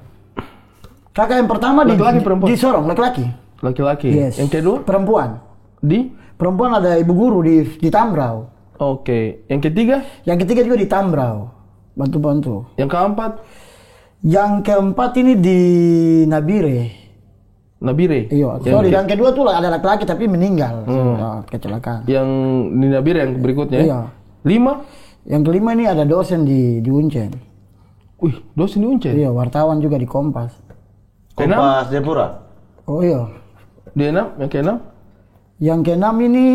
Kakak yang pertama Laki-laki, perempuan? di Sorong, laki-laki. Laki-laki. Yes. Yang kedua Perempuan. di? Perempuan ada ibu guru di Tambrau. Oke. Yang ketiga? Yang ketiga juga di Tambrau. Bantu-bantu. Yang keempat? Yang keempat ini di Nabire. Nabire. Iya, sorry. Yang kedua tuh ada laki-laki tapi meninggal. Kecelakaan. Yang di Nabire yang berikutnya. Iya. 5? Yang kelima ini ada dosen di Uncen. Wih, dosen di Uncen. Iya, wartawan juga di Kompas. Kompas Jayapura. Oh iya. Di 6? Yang ke-6? Yang keenam ini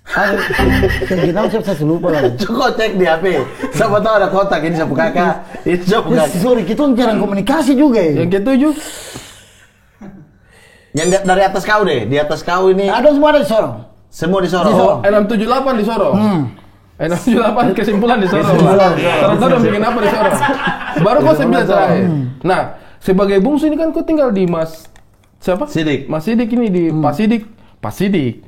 yang keenam saya lupa lagi. Cukup cek di HP. Siapa tahu ada kotak ini sapu kakak. Ini sapu kakak. Sorry, kita jarang komunikasi juga ya. Yang ke-7? Yang dari atas kau deh, di atas kau ini Ada semua ada di Sorong. semua di Di Sorong. Sorong. 678 di Sorong. 678 kesimpulan di Sorong. Terus tahu bikin apa di Sorong. Baru kau 9 terakhir. Nah, sebagai bungsu ini kan kau tinggal di Mas siapa? Sidik. Mas Sidik ini di Pak Sidik. Pak Sidik.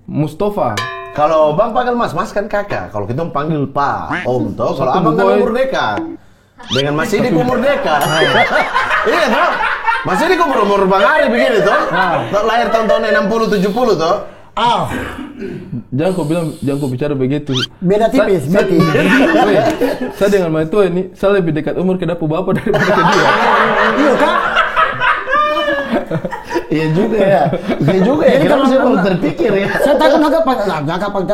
Mustafa. Kalau Bang panggil Mas, Mas kan kakak. Kalau kita panggil Pak, Om toh. Kalau Abang kan boy. umur dekat. Dengan Mas Sidik umur dekat. Iya toh. Mas Sidik umur Bang Ari begini toh. Lahir tahun-tahun 60-70 toh. Jangan kau bicara begitu. Beda tipis, Sa- beda tipis. Weh, saya dengan Maito ini, saya lebih dekat umur ke dapu bapak daripada ke dia. Iya kak. Iya juga ya. Iya juga ya. Jadi Kenapa kalau- saya belum terpikir ya? Saya takut agak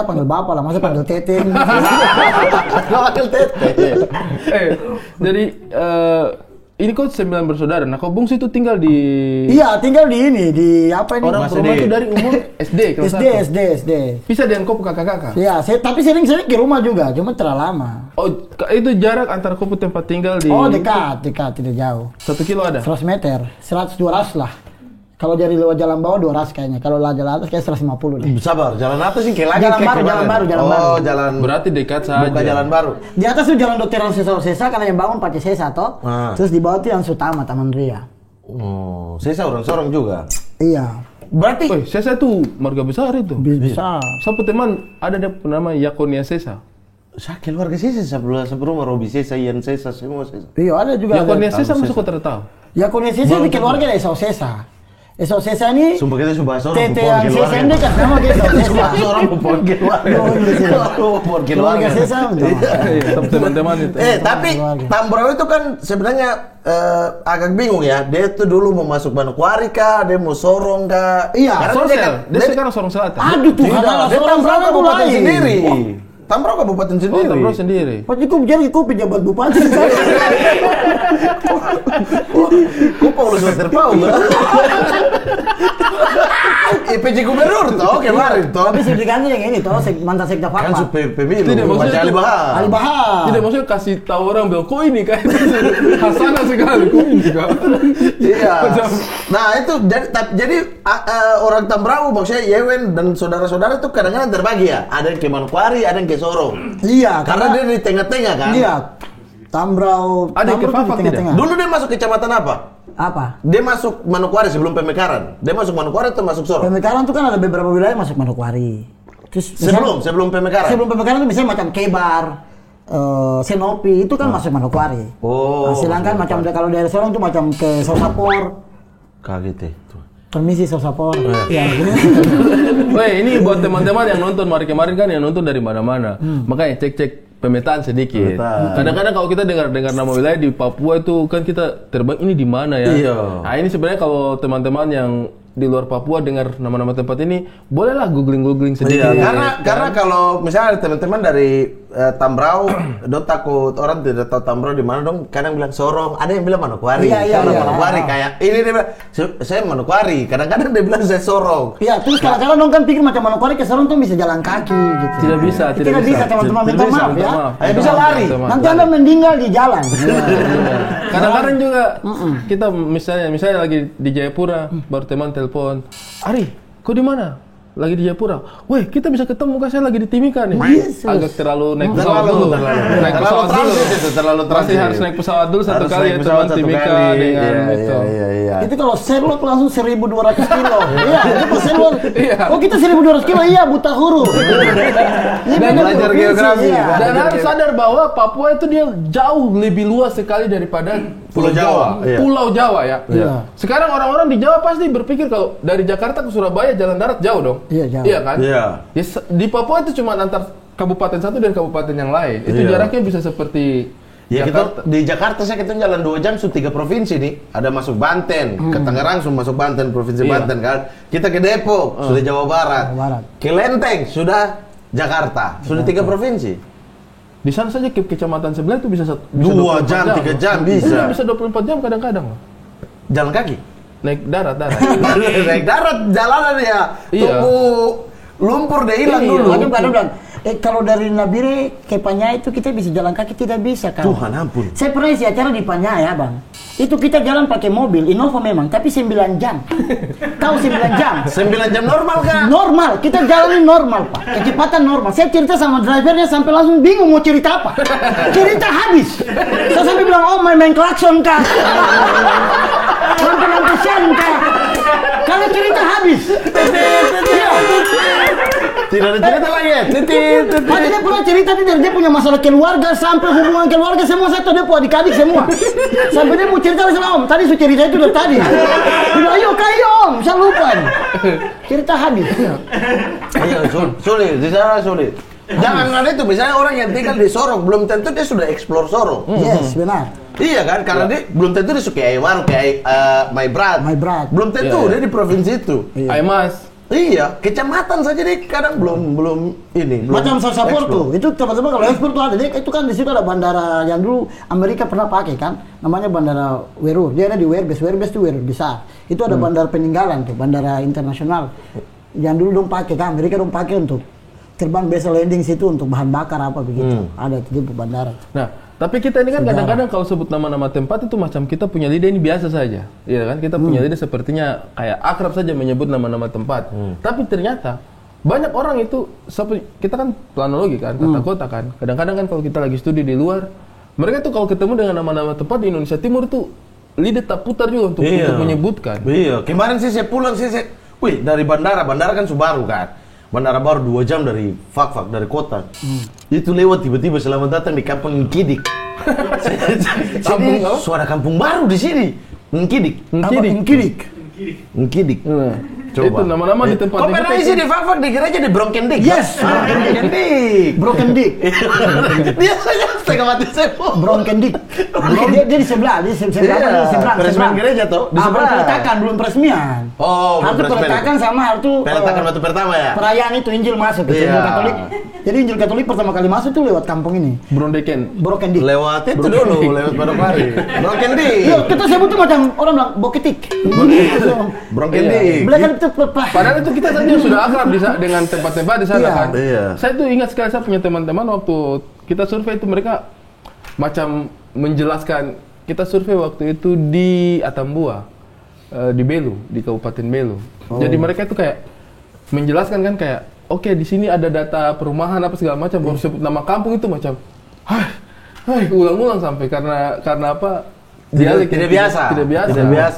panggil bapak lah, masa panggil teteng. Gak panggil tete. Jadi ini kok 9 bersaudara. Nah, kau bungsu itu tinggal di Iya, tinggal di ini, di apa ini? orang rumah itu dari umur SD kelas SD. 1. Bisa dengan kau kakak-kakak. Iya, tapi sering-sering ke rumah juga, cuma terlalu lama. Oh, itu jarak antara kau tempat tinggal di Oh, dekat, tidak jauh. 1 kilo ada. 100 meter, 100-200 lah. Kalau dari lewat jalan bawah 200 kayaknya. Kalau jalan atas kayak 150 deh. Sabar, jalan atas sih kayak lagi. Jalan kayak baru, kemarin. jalan baru, jalan baru. Oh, jalan. Berarti dekat saja. Bukan jalan baru. Di atas tuh jalan Dr. Sesa karena yang bangun pakai Sesa toh. Terus di bawah tuh yang Sutama, Taman Ria. Oh, saya orang sorong juga. Iya. Berarti Woi, Sesa tuh marga besar itu. Bisa. Siapa teman ada dia nama Yakonia Sesa. saya keluarga Sesa sebelum Robi Sesa, Ian Sesa, semua Sesa. Iya, ada juga. Yakonia Sesa masuk kau tertahu. Yakonia Sesa di keluarga dari Esau Sesa. Esau Sesa ini Sumpah kita coba sorong. Tete yang Sesa ini kan nama dia Esau Sesa. Sorong mau Keluarga Sesa. Iya, teman-teman itu. Tapi Tambrau itu kan sebenarnya agak bingung ya. Dia tuh dulu mau masuk Manokwari kah? Dia mau sorong kah? Iya, karena Sosial, dia sekarang Sorong Selatan. Aduh Tuhan, dia Tambrau kabupaten sendiri. Tambrau kabupaten Oh, sendiri. Tambrau sendiri. Pak Jiko jadi kau pejabat bupati. Kok Paulus Westerpau enggak? IPC gubernur toh kemarin toh. Tapi signifikannya yang ini toh mantan sekda Kan Fatwa. pemilu. Tidak, maksudnya Baca itu- Alibahar. Alibahar. Tidak maksudnya kasih tahu orang bilang kok ini kan hasanah sekali kok ini kan. Iya. Nah itu jadi orang Tambrau maksudnya Yewen dan saudara-saudara itu kadang-kadang terbagi ya. Ada yang ke Manokwari, ada yang ke Sorong. Iya, Karena dia di tengah-tengah kan. Iya. Tambrau. Ada yang Tambrau tuh kefafak di tengah-tengah. Dulu dia masuk kecamatan apa? Apa? Dia masuk Manokwari sebelum Pemekaran. Dia masuk Manokwari atau masuk Sorong? Pemekaran tuh kan ada beberapa wilayah masuk Manokwari. Terus Sebelum Pemekaran. sebelum Pemekaran tuh misalnya macam Kebar, Senopi itu kan masuk Manokwari. Oh, Nah, sedangkan macam kalau daerah Sorong tuh macam ke Sosapor. Kaget tuh. Permisi Sosapor. Iya, gini. Weh, ini buat teman-teman yang nonton kemarin kan yang nonton dari mana-mana. Makanya cek pemetaan sedikit. Pemetaan. Kadang-kadang kalau kita dengar nama wilayah di Papua itu kan kita terbang ini di mana ya? Iya. Nah, ini sebenarnya kalau teman-teman yang di luar Papua dengar nama-nama tempat ini, bolehlah googling sedikit. Iya, karena kalau misalnya ada teman-teman dari Tambrau, dong takut orang tidak tahu Tambrau di mana dong, kadang bilang Sorong, ada yang bilang Manokwari. Iya, Karena iya. Manokwari kayak ini dia bilang saya Manokwari, kadang-kadang dia bilang saya Sorong. Iya, terus kadang-kadang dong kan pikir macam Manokwari ke Sorong tuh bisa jalan kaki gitu. Tidak bisa, Tidak bisa teman-teman, Tidak minta bisa, maaf minta ya. maaf. Ayo bisa lari. Nanti Anda meninggal di jalan. Kadang-kadang juga kita misalnya lagi di Jayapura, baru teman telepon, Ari, kau di mana? Lagi di Jayapura. Weh, kita bisa ketemu kan saya lagi di Timika nih. Yesus. Agak terlalu naik pesawat Terlalu dulu. Naik pesawat dulu. transit itu, terlalu Masih transit. harus naik pesawat dulu satu Harus kali naik ya pesawat teman satu Timika kali. dengan itu. Iya. Itu kalau Sherlock langsung 1.200 kilo. Iya, itu pas Sherlock. Iya. Oh kita 1.200 kilo, iya buta huruf. Dan belajar geografi. Iya. Dan harus sadar bahwa Papua itu dia jauh lebih luas sekali daripada Pulau Jawa. Iya. Pulau Jawa ya. Iya. Sekarang orang-orang di Jawa pasti berpikir kalau dari Jakarta ke Surabaya jalan darat jauh dong. Iya, jauh. Iya kan? Iya. Ya, di Papua itu cuma antar kabupaten satu dan kabupaten yang lain. Itu Iya. jaraknya bisa seperti Ya Jakarta. kita di Jakarta saya kita jalan 2 jam sudah 3 provinsi nih. Ada masuk Banten, ke Tangerang sudah masuk Banten, provinsi Iya. Banten kan. Kita ke Depok sudah Jawa Barat. Jawa Barat. Ke Lenteng sudah Jakarta, sudah 3 provinsi. Di sana saja ke kecamatan sebelah itu bisa 2 jam, 3 jam bisa. Bisa 24 jam kadang-kadang. Jalan kaki. Naik darat. Naik darat jalanan ya. Iya. Tunggu lumpur deh hilang Iya. dulu. Makanya kadang bilang, kalau dari Nabire ke Panyai itu kita bisa jalan kaki, tidak bisa kan? Tuhan ampun. Saya pernah isi acara di Panyai ya bang. Itu kita jalan pakai mobil, Innova memang, tapi 9 jam. Tahu 9 jam? 9 jam normal kan? Normal, kita jalanin normal pak, kecepatan normal. Saya cerita sama drivernya sampai langsung bingung mau cerita apa. Cerita habis. Saya sampai bilang, oh main klakson kah? Lampu-lampu kah? Kalau cerita habis. Iya. Tidak ada cerita lagi ya? Maka dia pernah cerita dia punya masalah keluarga, sampai hubungan keluarga semua saya tahu dia punya adik-adik semua. Sampai dia mau cerita sama om, tadi su cerita itu udah tadi. Dia bilang, ayo om, saya lupa nih. Cerita habis. Iya, sulit, di sana sulit. Jangan ada itu, misalnya orang yang tinggal di Sorong, belum tentu dia sudah explore Sorong. Yes, benar. Iya kan, karena dia belum tentu dia suka Aiwan, kayak My Brat. My Brat. Belum tentu Iya, iya. dia di provinsi itu. Aimas. Iya, kecamatan saja deh kadang belum ini. Macam Sasapor explore. tuh, itu teman-teman kalau ekspor tuh ada, itu kan di situ ada bandara yang dulu Amerika pernah pakai kan, namanya bandara Werur. Dia ada di Werbes tuh Werur besar. Itu ada bandara peninggalan tuh, bandara internasional. Yang dulu dong pakai kan, Amerika dong pakai untuk terbang biasa landing situ untuk bahan bakar apa begitu. Ada itu bandara. Nah, tapi kita ini kan kadang-kadang kalau sebut nama-nama tempat itu macam kita punya lidah ini biasa saja, iya kan? Kita punya lidah sepertinya kayak akrab saja menyebut nama-nama tempat. Tapi ternyata banyak orang itu, kita kan planologi kan, kata kota kan. Kadang-kadang kan kalau kita lagi studi di luar, mereka tuh kalau ketemu dengan nama-nama tempat di Indonesia Timur tuh lidah tak putar juga untuk menyebutkan. Iya, kemarin sih saya pulang wih dari bandara kan Subaru kan. Bandara baru 2 jam dari Fakfak, dari kota. Itu lewat tiba-tiba selamat datang di kampung Ngkidik. Jadi suara kampung baru di sini. Ngkidik. Ngkidik. Coba. Itu nama-nama di tempat Kau pernah isi di Fakfak di gereja di Bronkendik? Yes, Broken Dick. Biasanya setengah mati saya. Broken Dick. Dia di sebelah, di sebelah. Peresmian gereja tuh di sebelah. Peletakan belum peresmian. Oh, harus peletakan sama harus peletakan batu pertama ya. Perayaan itu Injil masuk ke Injil Katolik. Jadi Injil Katolik pertama kali masuk tuh lewat kampung ini. Broken Dick. Lewat itu dulu, lewat Manokwari. Brokendik. Yo, kita sebut tuh macam orang bilang boketik. Brokendik. Belakang itu pepah. Padahal itu kita saja sudah akrab dengan tempat-tempat di sana kan. Iya. Saya tuh ingat sekali, saya punya teman-teman waktu kita survei itu mereka macam menjelaskan, kita survei waktu itu di Atambua, di Belu, di Kabupaten Belu. Jadi mereka itu kayak menjelaskan kan kayak, oke, di sini ada data perumahan apa segala macam, baru sebut nama kampung itu macam, ulang-ulang sampai karena apa? Tidak biasa.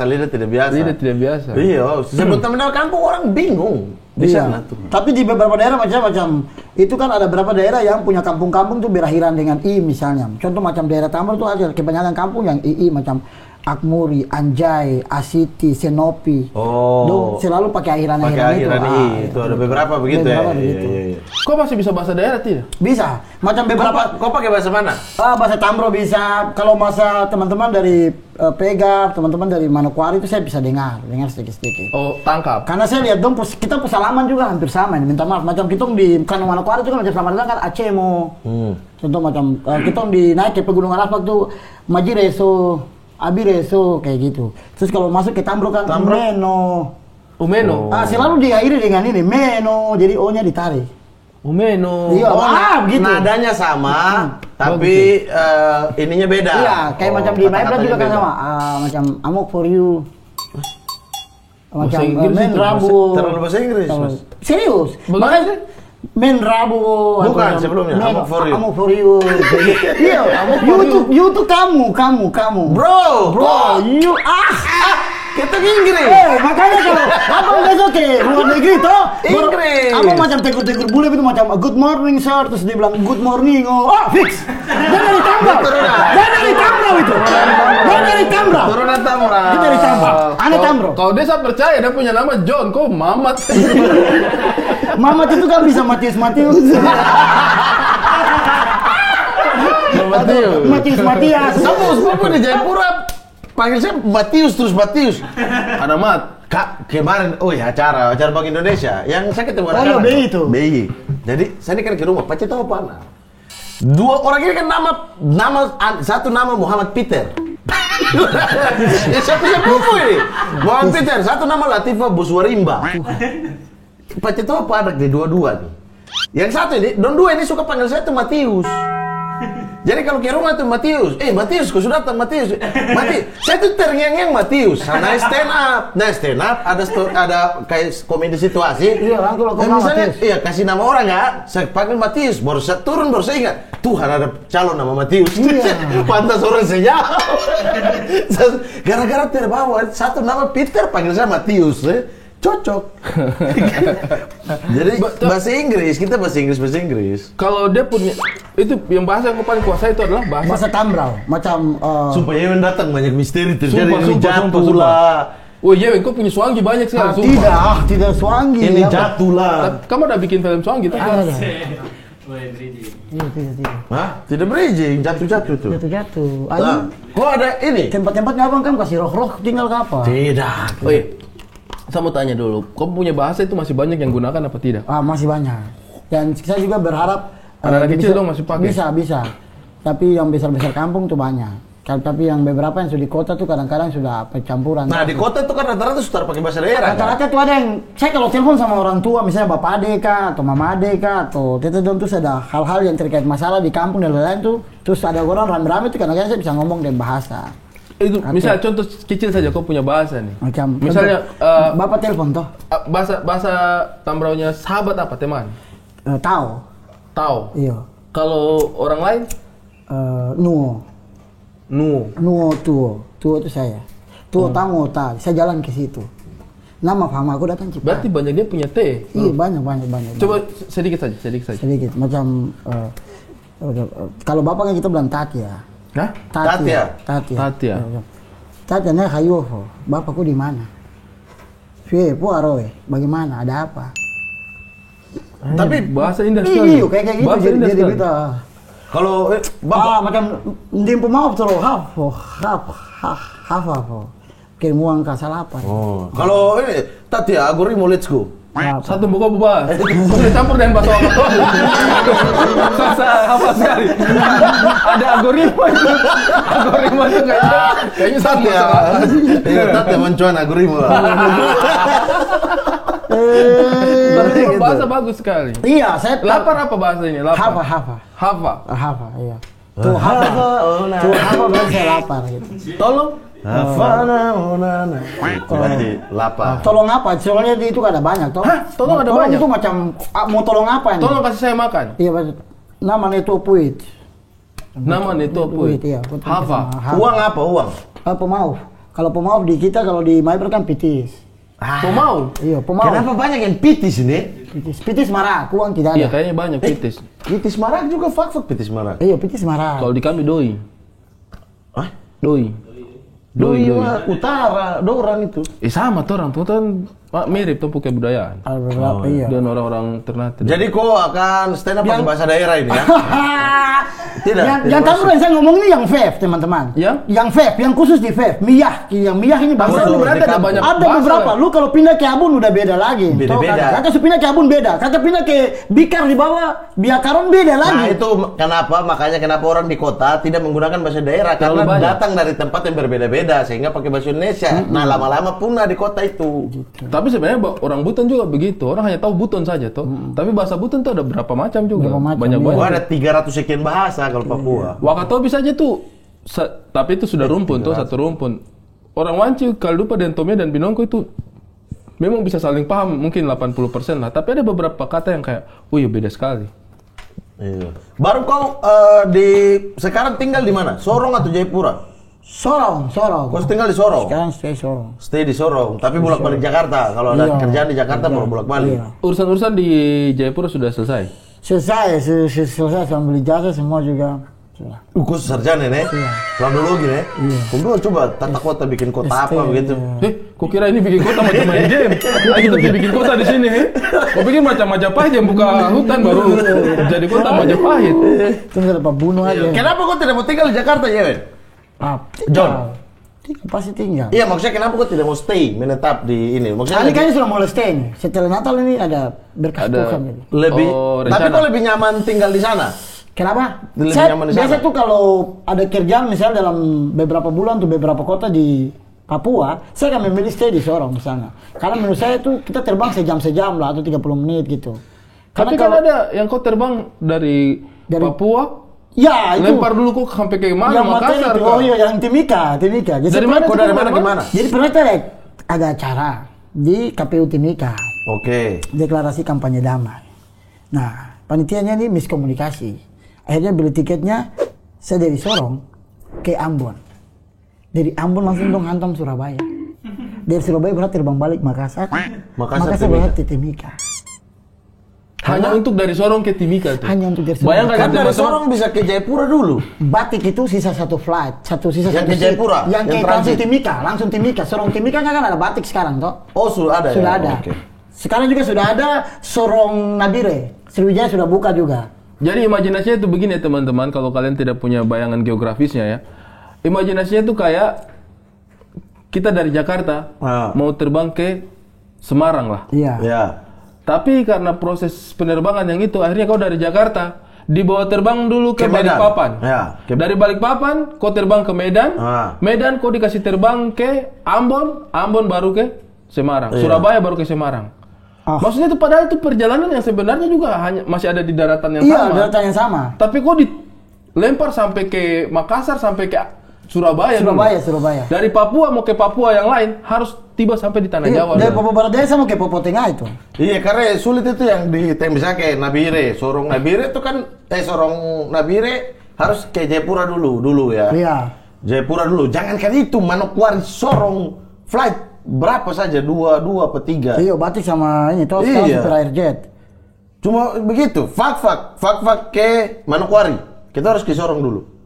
Lidah tidak biasa. Iya, sebut nama kampung orang bingung di sana tuh. Tapi di beberapa daerah macam itu kan ada beberapa daerah yang punya kampung-kampung tuh berakhiran dengan I misalnya. Contoh macam daerah Tambor tuh ada kebanyakan kampung yang II macam Akmuri, Anjay, Asiti, Senopi. Oh. Selalu pakai akhiran itu. Itu ada beberapa begitu ya. Iya. Kok masih bisa bahasa daerah tidak? Bisa. Macam beberapa. Kau pakai bahasa mana? Bahasa Tambro bisa. Kalau masa teman-teman dari Pegap, teman-teman dari Manokwari itu saya bisa dengar sedikit-sedikit. Oh, tangkap. Karena saya lihat dong kita pesalaman juga hampir sama ini. Minta maaf. Macam kita di Kano Manokwari itu kan macam selamat datang kan Acemo. Contoh macam kita di naik ke Pegunungan Aspak tuh Majireso, Abireso kayak gitu. Terus kalau masuk ke Tambro kan Umeno. Selalu diakhiri dengan ini Meno, jadi O-nya ditarik. Umeno. Iya, gitu. Nadanya sama, tapi ininya beda. Iya, kayak macam di Maibrat juga kan sama. Macam Amok for you. Macam Men Rabu. Terlalu bahasa Inggris, Mas. Serius? Makanya Men Rabu. Bukan sebelumnya. Amok for you. Amok for you. Iya, YouTube kamu. Bro, you kita Inggris. Makanya kalau abang besok ke luar negeri toh Inggris. Abang macam tegur-tegur bule itu macam good morning sir, terus dia bilang good morning. Fix. Dia dari Tambrau itu. Turunan Tambrau. Dia dari Tambrau. Aneh Tambrau. Kalau dia saya percaya dia punya nama John, kok Mamat. Mamat itu kan bisa Matius. Matias. Kamu di Jayapura panggil saya Matius. Ada Mat. Kak, kemarin, acara Bank Indonesia yang saya ketemu anak-anak. BI itu. BI. Jadi, saya ini kan ke rumah, Pace tahu apa? Dua orang ini kan satu nama Muhammad Peter. Siapa buku ini? Muhammad Peter, satu nama Latifah Buswarimba. Pace tahu apa anak di dua-dua nih. Yang satu ini, dua ini suka panggil saya tuh Matius. Jadi kalau ke rumah tuh Matius, kau sudah datang Matius. Saya tuh terngiang-ngiang Matius. Nah stand up ada kayak komedi situasi. Iya, kalau misalnya, Matius. iya kasih nama orang ya. Saya panggil Matius, baru saya turun baru saya ingat. Tuhan ada calon nama Matius. Iya. Pantas orang saya. Gara-gara terbawa satu nama Peter panggil saya Matius. Cocok. Jadi bahasa Inggris, kita bahasa Inggris. Kalau dia punya itu yang bahasa yang paling kuasa itu adalah bahasa Tambrau, macam Sumpah Yewen datang banyak misteri terjadi Sumpah. ini jatuh lah. Oh iya, kau punya Swangi banyak sekali. Tidak Swangi. Ini jatuh lah. Kamu udah bikin film Swangi tuh? Ada. Hah? Tidak bridging, jatuh tuh. Jatuh. Kok ada ini? Tempat-tempatnya abang kan kasih roh tinggal ke apa? Tidak. Oh iya. Saya mau tanya dulu, kamu punya bahasa itu masih banyak yang gunakan apa tidak? Masih banyak. Dan saya juga berharap Anak-anak kecil dong masih pakai? Bisa. Tapi yang besar-besar kampung tuh banyak. Tapi yang beberapa yang sudah di kota tuh kadang-kadang sudah percampuran. Nah di kota itu kan rata-rata sudah pakai bahasa daerah. Rata-rata tuh ada yang, saya kalau telepon sama orang tua, misalnya bapak ade kah, atau mama ade kah, atau tete dong, terus ada hal-hal yang terkait masalah di kampung dan lain-lain tuh, terus ada orang rame-rame tuh kadang-kadang saya bisa ngomong dengan bahasa. Itu misal contoh kecil saja kau punya bahasa nih. Macam, misalnya bapak telepon toh. Bahasa Tambraunya sahabat apa teman? Tahu. Iya. Kalau orang lain? Nuo tuo itu saya. Tuo tamu saya jalan ke situ. Nama fama aku datang cepat. Berarti banyak dia punya T. Iya banyak. Coba sedikit saja. Sedikit macam kalau bapak kan kita bilang Tatia. Hah? Tatia. Tatia nih hayo. Bapakku di mana? Aroe. Bagaimana? Ada apa? Tapi bahasa indah sekali. Iya kayak gitu bahasa jadi sekali. kita. Kalau bapak macam ndimpu maaf terus kemuang kasalapan. Oh. Kalau ini tadi algoritma let's go. Satu buku bahas. Sudah campur dengan bahasa orang. Susah hafal sekali. Ada algoritma itu kayaknya sama. Tadi mencuan algoritma. Tapi bahasa bagus sekali. Iya, saya lapar apa bahasa ini? Lapar. Hafa, iya. Tuh hafa bahasa lapar gitu. Tolong. Hafana onana. Berarti lapar. Tolong apa? Soalnya itu ada banyak toh. Tolong ada banyak. Itu macam mau tolong apa nih? Tolong kasih saya makan. Iya, namanya itu puit. Iya. Hafa. Uang apa? Uang. Pemauf. Kalau pemauf di kita kalau di Maiber kan pitis. Pemauf? Iya, pemauf. Kenapa banyak yang pitis ini? Pitis marak, uang tidak ada. Iya, kayaknya banyak pitis. Pitis marak juga fakfak pitis marak. Iya, pitis marak. Kalau di kami doi. Hah? Doi. Utara, dorang itu. Sama tuh orang tuh kan mirip tuh pakai budayaan. Iya. Dan orang-orang Ternate. Jadi kau akan stand up pakai bahasa daerah ini ya? Tidak. Yang tahu yang saya ngomong ini yang VEF teman-teman. Yang VEF, yang khusus di VEF. Miyah, yang Miyah ini bahasa lu berarti ada banyak. Ada beberapa. Lu kalau pindah ke Abun udah beda lagi. Beda-beda. Kakak pindah ke Abun beda. Kakak pindah ke Bikar di bawah, Biakaron beda lagi. Nah itu makanya kenapa orang di kota tidak menggunakan bahasa daerah karena datang dari tempat yang berbeda-beda sehingga pakai bahasa Indonesia. Nah lama-lama punah di kota itu. Tapi sebenarnya orang Buton juga begitu. Orang hanya tahu Buton saja toh. Tapi bahasa Buton tuh ada berapa macam juga. Banyak-banyak. Ada 300 sekian bahasa kalau Papua. Wakatobi saja tuh, tapi itu sudah rumpun tuh, satu rumpun. Orang Wanci, Kaldupa, dan Tomia dan Binongko itu memang bisa saling paham mungkin 80% lah. Tapi ada beberapa kata yang kayak, ya beda sekali. Iya. Baru kau sekarang tinggal di mana? Sorong atau Jayapura? Sorong. Kau tinggal di Sorong? Sekarang Sorong. Stay di Sorong, tapi bolak-balik Jakarta. Kalau ada kerjaan di Jakarta baru bolak-balik. Iya. Urusan-urusan di Jayapura sudah selesai? Selesai, saya beli jasa semua juga. Khusus sarjana nih, planologi nih. Kemudian coba tata kota bikin kota apa begitu. Kok kira ini bikin kota macam main game? Kita bikin kota di sini. Kok bikin macam Majapahit yang buka hutan baru jadi kota Majapahit. Itu dapat bunuh aja. Kenapa kau tidak mau tinggal di Jakarta ya, John? Pasti tinggal. Iya, maksudnya kenapa kau tidak mau stay menetap di ini? Maksudnya kayaknya sudah mulai stay nih. Setelah Natal ini ada berkah Tuhan jadi. Lebih. Tapi kau lebih nyaman tinggal di sana? Kenapa? Saya biasa tuh kalau ada kerjaan misalnya dalam beberapa bulan tuh beberapa kota di Papua, saya akan memilih stay di Sorong misalnya. Karena menurut saya tuh kita terbang sejam lah atau 30 menit gitu. Tapi kan ada yang kau terbang dari Papua. Ya, itu. Lempar dulu kok sampai ke mana? Makassar. Oh iya, yang Timika. Jadi dari mana ke mana? Jadi pernah ada acara di KPU Timika. Oke. Deklarasi kampanye damai. Nah, panitianya ini miskomunikasi. Akhirnya beli tiketnya saya dari Sorong ke Ambon. Dari Ambon langsung dong hantam Surabaya. Dari Surabaya berarti terbang balik Makassar berarti Timika. Hanya untuk dari Sorong ke Timika tuh. Hanya untuk dari Sorong. Bayangkan kan dari Sorong bisa ke Jayapura dulu. Batik itu sisa satu flight, yang ke Jayapura, yang ke langsung Timika, Sorong Timika kan ada Batik sekarang toh? Oh sudah ada. Sudah ya? ada. Okay. Sekarang juga sudah ada Sorong Nabire. Sriwijaya sudah buka juga. Jadi imajinasinya itu begini ya teman-teman, kalau kalian tidak punya bayangan geografisnya ya. Imajinasinya itu kayak kita dari Jakarta mau terbang ke Semarang lah. Iya. Ya. Tapi karena proses penerbangan yang itu, akhirnya kau dari Jakarta dibawa terbang dulu ke Ke Medan. Balikpapan. Ya, Dari Balikpapan kau terbang ke Medan. Ah. Medan kau dikasih terbang ke Ambon, Ambon baru ke Semarang. Iya. Surabaya baru ke Semarang. Ah. Maksudnya itu padahal itu perjalanan yang sebenarnya juga hanya masih ada di daratan yang Iya, sama. daratan yang sama. Tapi kok dilempar sampai ke Makassar, sampai ke Surabaya. Surabaya, dulu. Surabaya. Dari Papua mau ke Papua yang lain harus tiba sampai di Tanah Iya, Jawa. dari dulu. Papua Barat Daya sama ke Papua Tengah itu. Iya, karena sulit itu yang di misalnya kayak Nabire, Sorong Nabire itu kan Sorong Nabire harus ke Jayapura dulu ya. Iya. Jayapura dulu. Jangankan itu, Manokwari Sorong flight berapa saja? Dua apa tiga? Iya, batik sama ini terus sekarang Iya. super airjet. Cuma begitu, fak ke Manokwari. Kita harus ke Sorong dulu.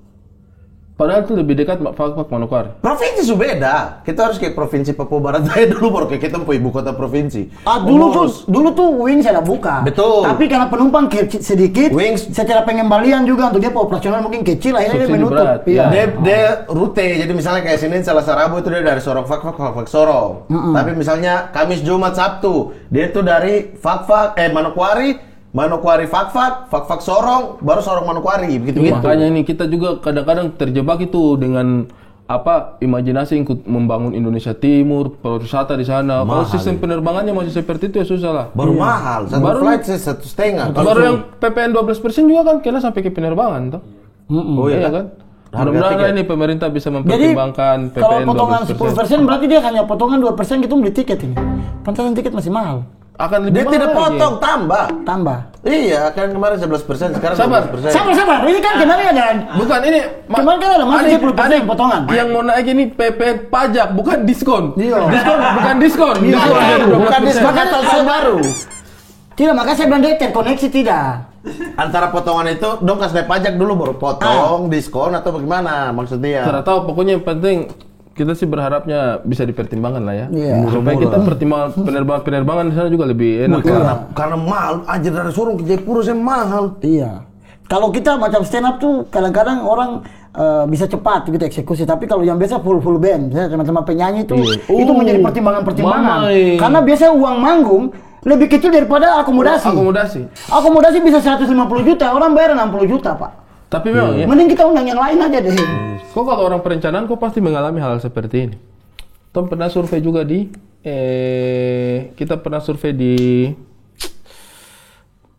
Padahal itu lebih dekat Fak Manokwari. Provinsi sudah beda. Kita harus ke provinsi Papua Barat Daya dulu baru ke kita ibu kota provinsi. Dulu Urus. tuh Wings ada buka. Betul. Tapi karena penumpang sedikit, Wings- secara pengembalian juga untuk dia operasional mungkin kecil, akhirnya dia Subsidi menutup. berat, Iya. Dia rute, jadi misalnya kayak Senin, Selasa, Rabu itu dia dari Sorong Fak Sorong. Tapi misalnya Kamis, Jumat, Sabtu, dia itu dari Manokwari Fak Sorong, baru Sorong Manokwari, begitu gitu. Makanya ini kita juga kadang-kadang terjebak itu dengan imajinasi ikut membangun Indonesia Timur, pariwisata di sana. Kalau sistem penerbangannya masih seperti itu ya susah lah. Baru mahal, satu Baru- flight sih 1,5. Baru yang PPN 12% juga kan kena sampai ke penerbangan toh. Oh iya kan? Harga Mudah-mudahan tiket. ini pemerintah bisa Jadi mempertimbangkan kalau PPN potongan 12%. 10% berarti dia hanya potongan 2% gitu beli tiket ini. Pantasan tiket masih mahal. Akan lebih Dia mahal tidak lagi. potong, tambah. Tambah. Iya, kan kemarin 11%, sekarang Sabar. 12%. Sabar. Ini kan kemarin ada Bukan ini. Kemarin kan ada masih 10% potongan. Yang mau naik ini PPN pajak bukan diskon. Iya. Diskon bukan diskon. Iya, Diskon iya. jadi 12%. Bukan disepakati tahun baru. Tidak, makanya saya bilang dia terkoneksi tidak. Antara potongan itu, dong kasih pajak dulu baru potong, diskon atau bagaimana maksudnya? Tidak tahu, pokoknya yang penting kita sih berharapnya bisa dipertimbangkan lah ya. Iya. Supaya kita pertimbangan penerbangan di sana juga lebih enak. Karena mahal, aja dari Sorong ke Jayapura saya mahal. Iya. Kalau kita macam stand up tuh kadang-kadang orang bisa cepat gitu eksekusi, tapi kalau yang biasa full band, misalnya teman-teman penyanyi itu Iya. itu menjadi pertimbangan-pertimbangan. Mamai. Karena biasanya uang manggung lebih kecil daripada akomodasi. Akomodasi bisa 150 juta, orang bayar 60 juta, Pak. Tapi memang ya. Mending kita undang yang lain aja deh. Kok kalau orang perencanaan kok pasti mengalami hal seperti ini. Tom pernah survei juga kita pernah survei di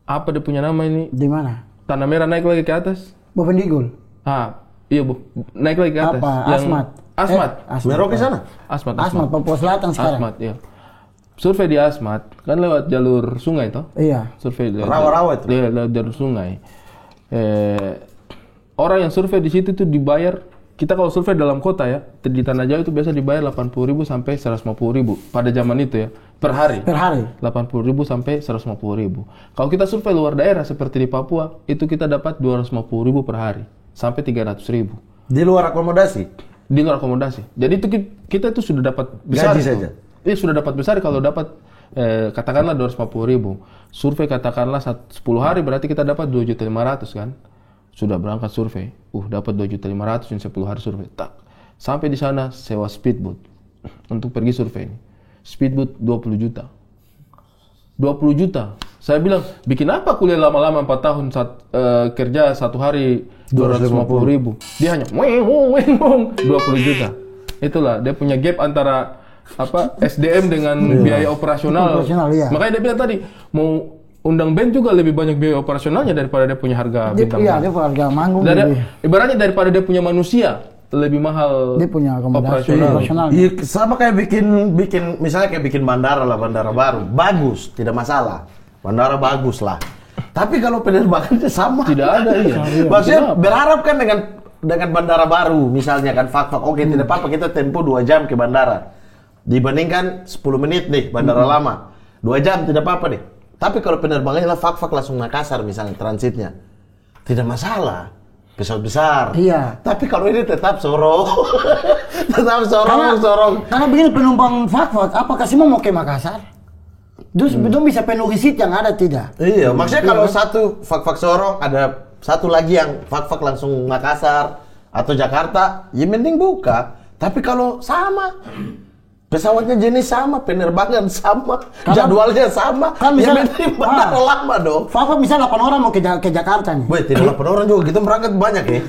apa dia punya nama ini? Di mana? Tanah Merah naik lagi ke atas. Bovendigul. Iya Bu, naik lagi ke atas. Apa? Asmat. Asmat. Merauke sana? Asmat. Asmat, Papua Selatan sekarang. Asmat, iya. Survei di Asmat kan lewat jalur sungai toh? Iya. Survei lewat Rawa-rawa itu. Iya, lewat jalur sungai. Orang yang survei di situ tuh dibayar. Kita kalau survei dalam kota ya, di Tanah Jawa itu biasa dibayar 80.000 sampai 150.000 pada zaman itu ya, per hari. Per hari. 80.000 sampai 150.000. Kalau kita survei luar daerah seperti di Papua, itu kita dapat 250.000 per hari sampai 300.000 Di luar akomodasi? di luar akomodasi. Jadi itu kita itu sudah dapat besar. Gaji itu. saja? Iya sudah dapat besar kalau dapat katakanlah 250.000. Survei katakanlah 10 hari berarti kita dapat 2.500.000 kan. Sudah berangkat survei. Dapat 2.500.000 in 10 hari survei. Tak. Sampai di sana sewa speedboat untuk pergi survei ini. Speedboat 20 juta. 20 juta. Saya bilang, bikin apa kuliah lama-lama 4 tahun kerja satu hari 250.000. Dia hanya 20 juta. Itulah dia punya gap antara SDM dengan biaya operasional. Iya. Makanya dia bilang tadi mau undang band juga lebih banyak biaya operasionalnya daripada dia punya harga bintang. Iya, dia punya harga manggung. Ibaratnya daripada dia punya manusia lebih mahal. Dia punya akomodasi operasional. Iya, sama kayak bikin misalnya kayak bikin bandara baru, bagus, tidak masalah. Bandara bagus lah. Tapi kalau penerbangannya sama. Tidak ada iya. Maksudnya berharap kan dengan bandara baru misalnya kan oke tidak apa-apa kita tempuh 2 jam ke bandara. Dibandingkan 10 menit nih bandara lama. 2 jam tidak apa-apa deh. Tapi kalau penerbangannya lah langsung Makassar misalnya transitnya. Tidak masalah. Pesawat besar. Iya. Tapi kalau ini tetap Sorong. Tetap Sorong. Karena begini penumpang Fak, apakah semua mau ke Makassar? Terus belum bisa penuhi seat yang ada tidak? Iya, maksudnya kalau satu Fak Sorong, ada satu lagi yang Fak langsung Makassar atau Jakarta, ya mending buka. Tapi kalau sama, Pesawatnya jenis sama, penerbangan sama, jadwalnya sama. Kan Ya misalnya berarti bandara lama dong. Fakfak misalnya 8 orang mau ke Jakarta nih. Weh, tidak 8 orang juga, kita berangkat banyak ya.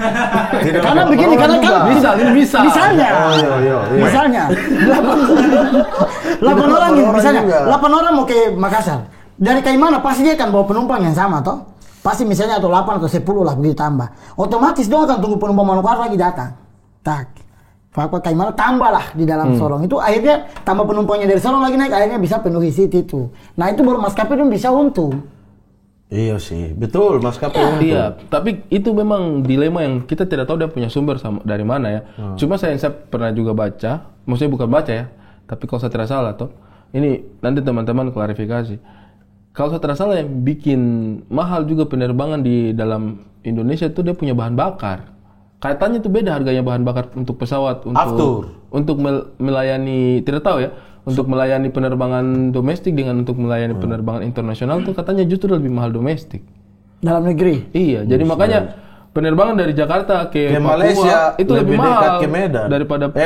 Tidak Karena 8 begini, orang karena juga. kan Bisa. Misalnya. Oh, iya. Misalnya 8 orang nih, misalnya juga. 8 orang mau ke Makassar. Dari kayak mana pasti dia akan bawa penumpang yang sama toh? Pasti misalnya atau 8 atau 10 lah begitu tambah. Otomatis dong akan tunggu penumpang Manokwari lagi datang. Tak. Fakfak kayak mana tambah lah di dalam Sorong itu akhirnya tambah penumpangnya dari Sorong lagi naik akhirnya bisa penuhi situ itu. Nah itu baru maskapai dong bisa untung. Iya sih, betul maskapai untung. Iya, tapi itu memang dilema yang kita tidak tahu dia punya sumber dari mana ya. Cuma saya pernah juga baca, maksudnya bukan baca ya, tapi kalau saya tidak salah toh, ini nanti teman-teman klarifikasi. Kalau saya tidak salah yang bikin mahal juga penerbangan di dalam Indonesia itu dia punya bahan bakar. Kaitannya itu beda harganya bahan bakar untuk pesawat untuk melayani tidak tahu ya untuk melayani penerbangan domestik dengan untuk melayani penerbangan internasional itu katanya justru lebih mahal domestik Dalam negeri. iya jadi makanya penerbangan dari Jakarta ke Papua Malaysia itu lebih mahal dekat ke Medan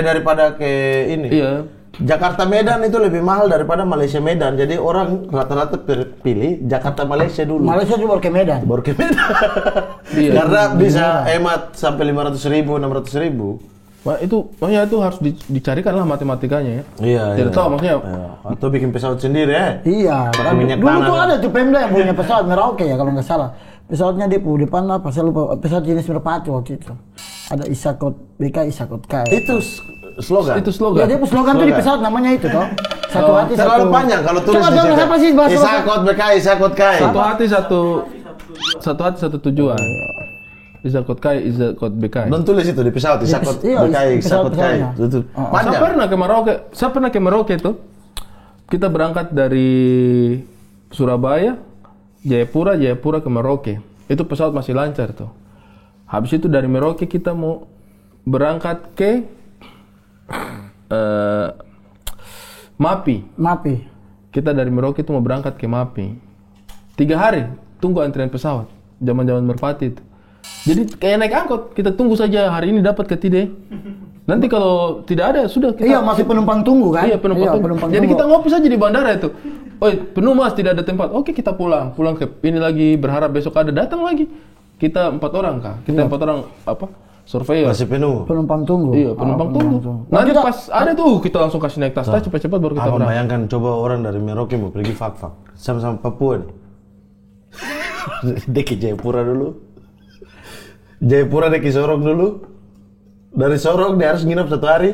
daripada ke ini. iya Jakarta Medan itu lebih mahal daripada Malaysia Medan. Jadi orang rata-rata pilih Jakarta Malaysia dulu. Malaysia juga baru ke Medan. Baru ke Medan. Iya. Karena bisa hemat sampai 500.000, 600.000. Wah, itu makanya itu harus dicarikan lah matematikanya ya. Iya. Tidak tahu maksudnya. Iya. Atau bikin pesawat sendiri ya. Iya. Pakai minyak Dulu tanah. tuh ada tuh Pemda yang punya pesawat Merauke ya kalau nggak salah. Pesawatnya dia depan apa? Saya lupa. Pesawat jenis Merpati waktu itu. Ada Isakot BK, Isakot K. Itu slogan. Itu Ya slogan. dia slogan tuh di pesawat namanya itu toh. Satu hati Terlalu satu. panjang kalau tulis Coba di dong situ. siapa sih bahasa Isakot BKI, Isakot KAI. Satu hati satu tujuan. Isakot Kai, Isakot BK. Don't tulis itu di pesawat, Isakot iya, BKI, Isakot KAI. pesawatnya. Itu Saya panjang. pernah ke Merauke itu. Kita berangkat dari Surabaya, Jayapura ke Merauke. Itu pesawat masih lancar tuh. Habis itu dari Merauke kita mau berangkat ke Mapi. Kita dari Merauke itu mau berangkat ke Mapi. 3 hari tunggu antrian pesawat. Zaman-zaman Merpati itu. Jadi kayak naik angkot, kita tunggu saja hari ini dapat ke tidak. Nanti kalau tidak ada sudah kita. Iya masih penumpang tunggu kan? Iya penumpang tunggu. Jadi kita ngopi saja di bandara itu. Oi penuh mas tidak ada tempat. Oke kita pulang ke ini lagi berharap besok ada datang lagi. Kita 4 orang kah? Kita 4 orang apa? Surveyor. Masih penuh. Penumpang tunggu. Iya penumpang tunggu. Nanti pas ada tuh kita langsung kasih naik tas cepat-cepat baru kita Abang berangkat. bayangkan coba orang dari Merauke mau pergi Fakfak sama-sama Papua nih. Dia ke Jayapura dulu. Jayapura dia ke Sorong dulu. Dari Sorong dia harus nginep 1 hari.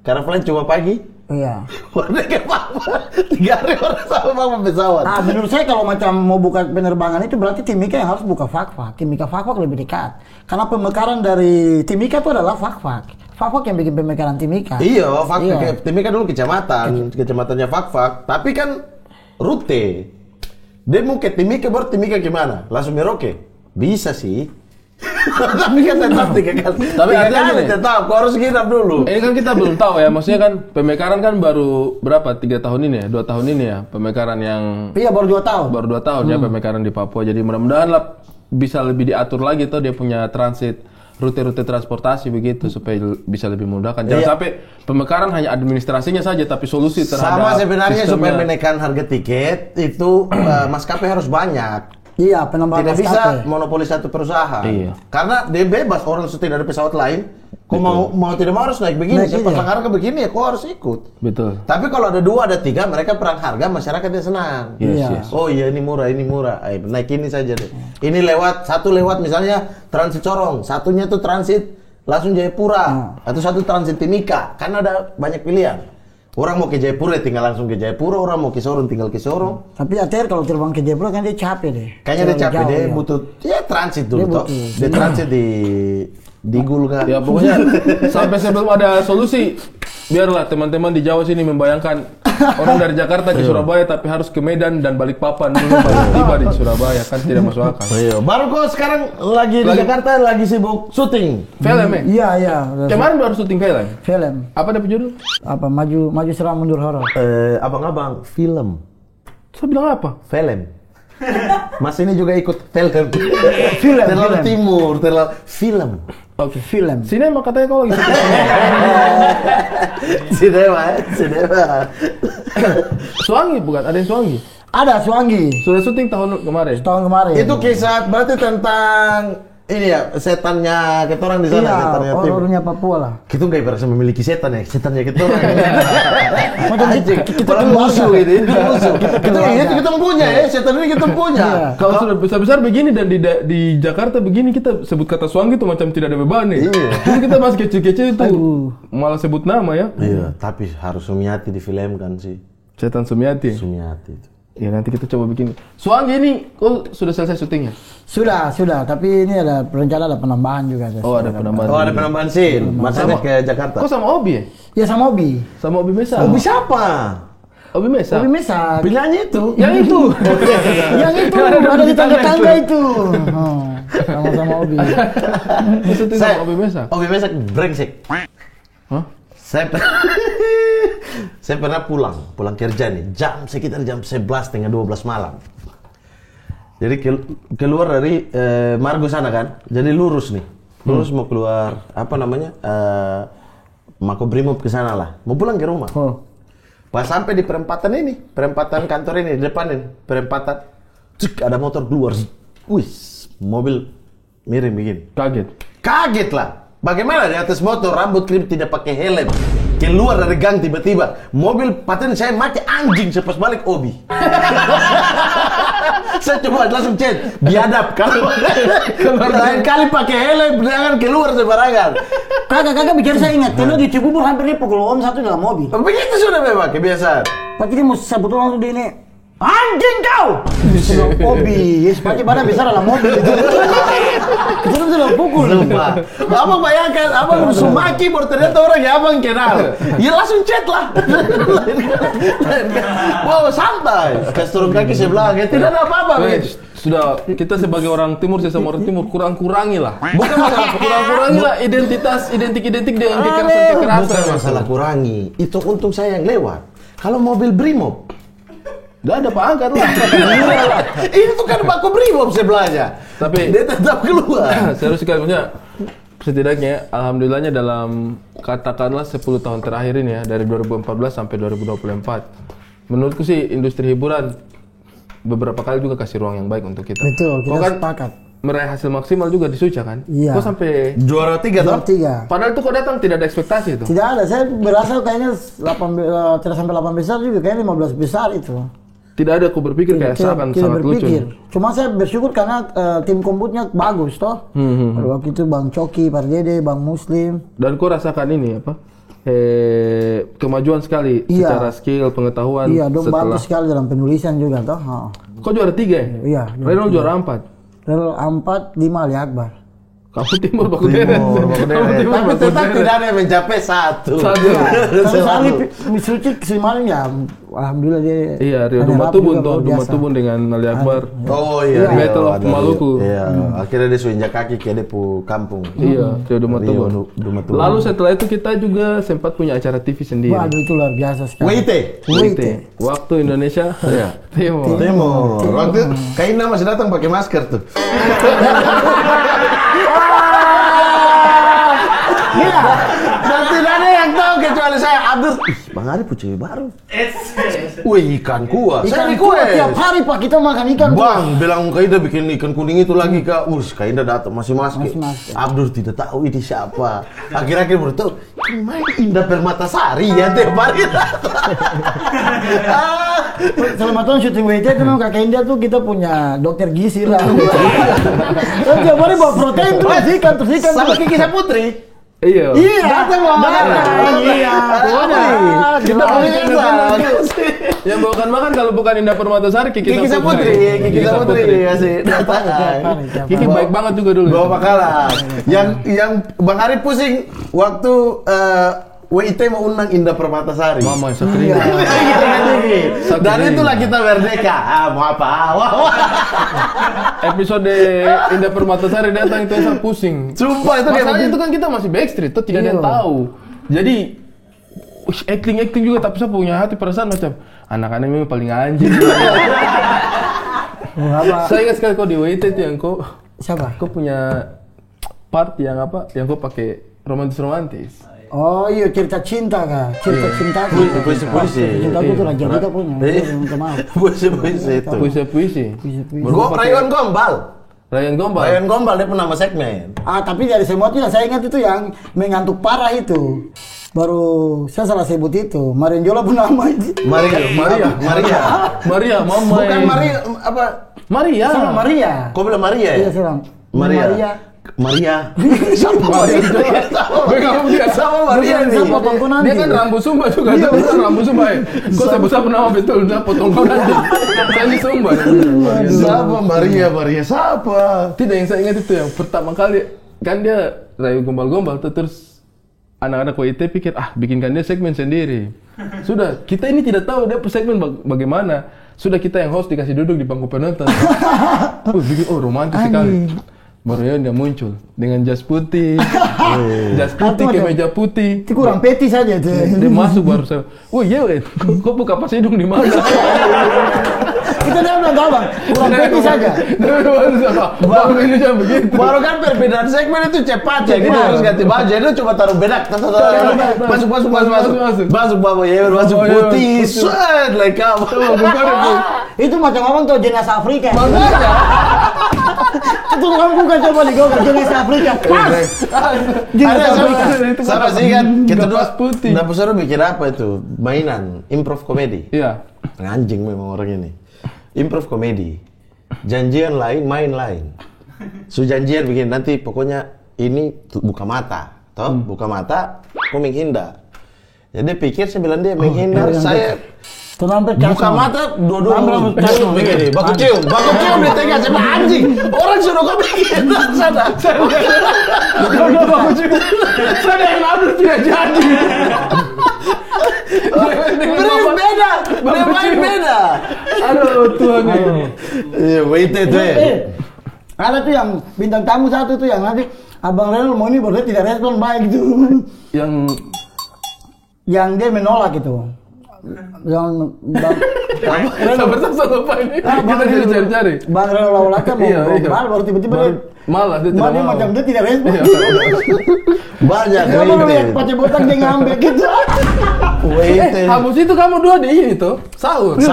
Karena flight cuma pagi. Iya. Warna ke Papua 3 hari orang sama pesawat. Nah, menurut saya kalau macam mau buka penerbangan itu berarti Timika yang harus buka Fakfak. Timika Fakfak lebih dekat. Karena pemekaran dari Timika itu adalah Fakfak. Fakfak yang bikin pemekaran Timika. Iya, Fakfak. Iya. Timika dulu kecamatannya Fakfak. Tapi kan rute. Dia mau ke Timika baru Timika gimana? Langsung Merauke? Bisa sih. Tapi kan tetap 3 kali. Tapi artinya gini, tetap kau harus nginap dulu. Ini kan kita belum tahu ya, maksudnya kan pemekaran kan baru berapa? 3 tahun ini ya, 2 tahun ini ya pemekaran yang Iya baru 2 tahun. baru 2 tahun ya pemekaran di Papua. Jadi mudah-mudahan lah bisa lebih diatur lagi tuh dia punya transit rute-rute transportasi begitu supaya bisa lebih memudahkan. Jangan Iya. sampai pemekaran hanya administrasinya saja tapi solusi terhadap Sama sebenarnya sistemnya. supaya menaikkan harga tiket itu maskapai harus banyak. Iya penambahan Tidak bisa maskapai. monopoli satu perusahaan. Iya. Karena dia bebas orang tidak ada pesawat lain. Kau mau tidak mau harus naik begini. Naik, Pasang iya. harga begini ya kau harus ikut. Betul. Tapi kalau ada 2 ada 3 mereka perang harga masyarakatnya senang. Yes, Iya. yes. Oh iya ini murah. Ayo, naik ini saja deh. Ini satu lewat misalnya transit Sorong, satunya tuh transit langsung Jayapura atau satu transit Timika. Karena ada banyak pilihan. Orang mau ke Jayapura tinggal langsung ke Jayapura, orang mau ke Sorong tinggal ke Sorong. Tapi ATR kalau terbang ke Jayapura kan dia capek deh. Kayaknya dia Terlalu capek jauh, dia ya. butuh ya transit dulu Dia toh. butuh. Dia transit di Gulga. Ya pokoknya sampai sebelum ada solusi biarlah teman-teman di Jawa sini membayangkan orang dari Jakarta ke Surabaya tapi harus ke Medan dan Balikpapan dulu baru tiba di Surabaya kan tidak masuk akal. Iya, baru kok sekarang lagi di Jakarta lagi sibuk syuting. Film ya? Iya. Kemarin baru syuting film. Film. Apa ada judul? Apa maju seram mundur horor. Abang-abang film. Saya bilang apa? Film. Mas ini juga ikut film. Film, Terlalu film. timur, terlalu film. Oke. Film. Sinema katanya kau lagi syuting. Sinema. Suwangi bukan? Ada yang Suwangi? Ada Suwangi Sudah syuting tahun kemarin? tahun kemarin. Itu kisah berarti tentang ini ya, setannya ketorang di sana, iya, setannya tim. horornya Papua lah. Kita nggak ibarat memiliki setan ya, setannya ketorang. Macam kita Malah musuh ini, musuh. Kita punya ya, setan ini kita punya. Iya. Kalau sudah besar-besar begini dan di Jakarta begini kita sebut kata Suwangi itu macam tidak ada beban nih. Iya. Dulu kita masih kecil-kecil itu Aduh. malah sebut nama ya. Iya, tapi harus Sumiati difilmkan sih. Setan Sumiati. Sumiati itu. Ya nanti kita coba bikin. Suwangi ini kau sudah selesai syutingnya? Sudah, tapi ini ada rencana ada penambahan juga. Oh ada penambahan. Oh, ada penambahan scene. Maksudnya ke Jakarta. Kau sama Obi ya? Ya sama Obi. Sama Obi Mesa? Obi siapa? Obi Mesa? Obi Mesak. Penyanyi itu. Yang itu? Yang itu ada di tangga-tangga itu. Oh, sama-sama Obi. Maksudnya sama Obi Mesa? Obi Mesa brengsek. Hah? Saya pernah pulang kerja nih, sekitar jam 11, setengah 12 malam. Jadi keluar dari Margo sana kan, jadi lurus nih. Lurus mau keluar, apa namanya, Makobrimob ke sana lah. Mau pulang ke rumah. Pas sampai di perempatan ini, perempatan kantor ini, di depan ini, perempatan. Cik, ada motor keluar. Wih, mobil miring begini. Kaget lah. Bagaimana di atas motor, rambut krim tidak pakai helm. Keluar dari gang tiba-tiba. Mobil paten saya mati anjing sepas balik Obi. Saya coba langsung chat. Biadab kalau lain kali pakai helm jangan keluar sembarangan. Kakak bikin saya ingat. Dulu di Cibubur hampir dia pukul om satu dalam mobil. Begitu sudah memang kebiasaan. Pak ini mau sebut langsung dia ini. Anjing kau! Obi, sepatu badan besar dalam mobil. Kita sudah pukul. Sumpah. Abang bayangkan, abang sumaki baru ternyata orang yang abang kenal. Ya langsung chat lah. Wow, santai. Kasih turun kaki sebelah, tidak ada apa-apa. Sudah, kita sebagai orang timur, sesama orang timur kurang-kurangi lah. Bukan masalah kurang-kurangi lah identik dengan kekerasan. Bukan masalah kurangi. Itu untung saya yang lewat. Kalau mobil Brimob, gak ada Pak angkat lah. Ini tuh kan Makobrimob sebelahnya. Tapi dia tetap keluar. Serius sekali, maksudnya setidaknya alhamdulillahnya dalam katakanlah 10 tahun terakhir ini ya, dari 2014 sampai 2024. Menurutku sih industri hiburan beberapa kali juga kasih ruang yang baik untuk kita. Betul, kita kan sepakat. Meraih hasil maksimal juga di Suca kan? Iya. Kok sampai juara 3 toh? Padahal itu kok datang tidak ada ekspektasi itu. Tidak ada, saya berasa kayaknya tidak sampai 8 besar juga, kayaknya 15 besar itu. Tidak ada, aku berpikir kayak sangat lucu. Cuma saya bersyukur karena tim komputnya bagus toh. Waktu itu Bang Coki, Pardede, Bang Muslim. Dan kau rasakan ini apa? Kemajuan sekali secara skill, pengetahuan. Iya, dong bantu sekali dalam penulisan juga toh. Kau juara 3 ya? Iya. Renol juara 4. Renol 4, 5 Ali Akbar. Kamu timur Baku Deret. Tapi tetap tidak ada yang mencapai 1. Terus Ali Suci Simaling ya, alhamdulillah dia. Iya, Rio Dumatubun toh, Dumatubun dengan Ali Akbar. Oh iya, Battle of Maluku. Iya, akhirnya dia injak kaki ke Depu kampung. Iya, Rio Dumatubun. Lalu setelah itu kita juga sempat punya acara TV sendiri. Waduh, itu luar biasa sekali. WIT. Waktu Indonesia Timur. Waktu Kaina masih datang pakai masker tuh. Iya. Dan tidak ada yang tahu kecuali saya, Abdul. Bang Ari punya cewek baru. Wih, ikan kuah. Ikan kuah tiap hari Pak kita makan ikan. Bang, bilang Kaida bikin ikan kuning itu lagi Kak. Kaida datang masih masker. Abdul tidak tahu ini siapa. Akhir-akhir baru tahu. Main Indah Permatasari ya tiap hari datang. Selama tahun syuting WT itu memang Kakak Indah tuh kita punya dokter gizi lah. Dan tiap hari bawa protein tuh ikan sama Kiki Saputri. Iya. Datang. Iya. Kita yang bawakan makan kalau bukan Indah Permatasari, Kiki Saputri. Kiki Saputri ya sih. Kiki baik banget juga dulu. Bawa makalah. Yang Bang Ari pusing waktu WIT mau undang Indah Permatasari. Mama Satria. Dan itulah kita merdeka. Mau apa? Episode Indah Permatasari datang itu saya pusing. Sumpah itu kayak masalahnya itu kan kita masih backstreet, tuh tidak ada yang tahu. Jadi acting juga, tapi saya punya hati perasaan macam anak-anak memang paling anjing. Saya ingat sekali kau di WIT itu yang kau siapa? Kau punya part yang apa? Yang kau pakai romantis. Oh iya, cerita cinta kah? Cerita cinta. Puisi. Cinta itu lagi kita punya. Minta maaf. Puisi itu. Puisi. Rayon Gombal. Ryan Gombal. Ryan Gombal dia pun nama segmen. Tapi dari semua itu yang saya ingat itu yang mengantuk parah itu. Baru saya salah sebut itu. Marianjola pun nama itu. Maria, mama. Bukan Maria apa? Maria. Sama Maria. Kau bilang Maria ya? Iya, Siram. Maria. Siapa Maria? Sama Maria nih. Saya potong kau nanti. Dia kan Rambu Sumba juga, dia bukan Rambu Sumba ya. Kok sebut nama betul, saya potong kau nanti. Saya di Sumba. Siapa Maria? Siapa? Tidak, yang saya ingat itu yang pertama kali kan dia rayu gombal-gombal tuh, terus anak-anak WIT pikir bikinkan dia segmen sendiri. Sudah, kita ini tidak tahu dia segmen bagaimana. Sudah kita yang host dikasih duduk di bangku penonton. Bikin romantis sekali. Baru dia muncul dengan jas putih, kemeja putih. Itu kurang peti saja tuh. Dia masuk baru saya. Kok buka pas hidung di mana? Kita dia bilang gabang, kurang peti saja. Baru ini jam begitu. Baru kan perbedaan segmen itu cepat ya, kita harus ganti baju. Itu coba taruh bedak. Masuk Bapak Yewer, masuk putih. Set, like kamu. Itu macam abang tuh jenazah Afrika. Itu kan bukan coba di Google jenazah Afrika. Pas. Jenazah Afrika. Saya masih ingat kita dua putih. Dapur Seru bikin apa itu? Mainan, improv komedi. Iya. Anjing memang orang ini. Improv komedi. Janjian lain, main lain. Janjian bikin nanti pokoknya ini buka mata. Toh, buka mata, kau menghindar. Jadi pikir saya bilang dia menghindar, saya buka mata, dua-dua begini, baku cium di tengah, saya bilang anjing, orang suruh kau bikin, sana. Saya yang lalu tidak jadi. Beda. Aduh, Tuhan. Iya, wait itu. Ada tuh yang bintang tamu satu tuh yang nanti Abang Renal mau ini baru dia tidak respon baik gitu. Yang dia menolak gitu. Yang Sabar lupa ini. Kita jadi cari-cari. Bang Renal Laulaka mau ngobrol baru tiba-tiba dia malah dia tidak mau. Macam dia tidak respon. Banyak Dia mau lihat pakai botak dia ngambil gitu. Habis itu kamu dua di ini tuh sahur. 1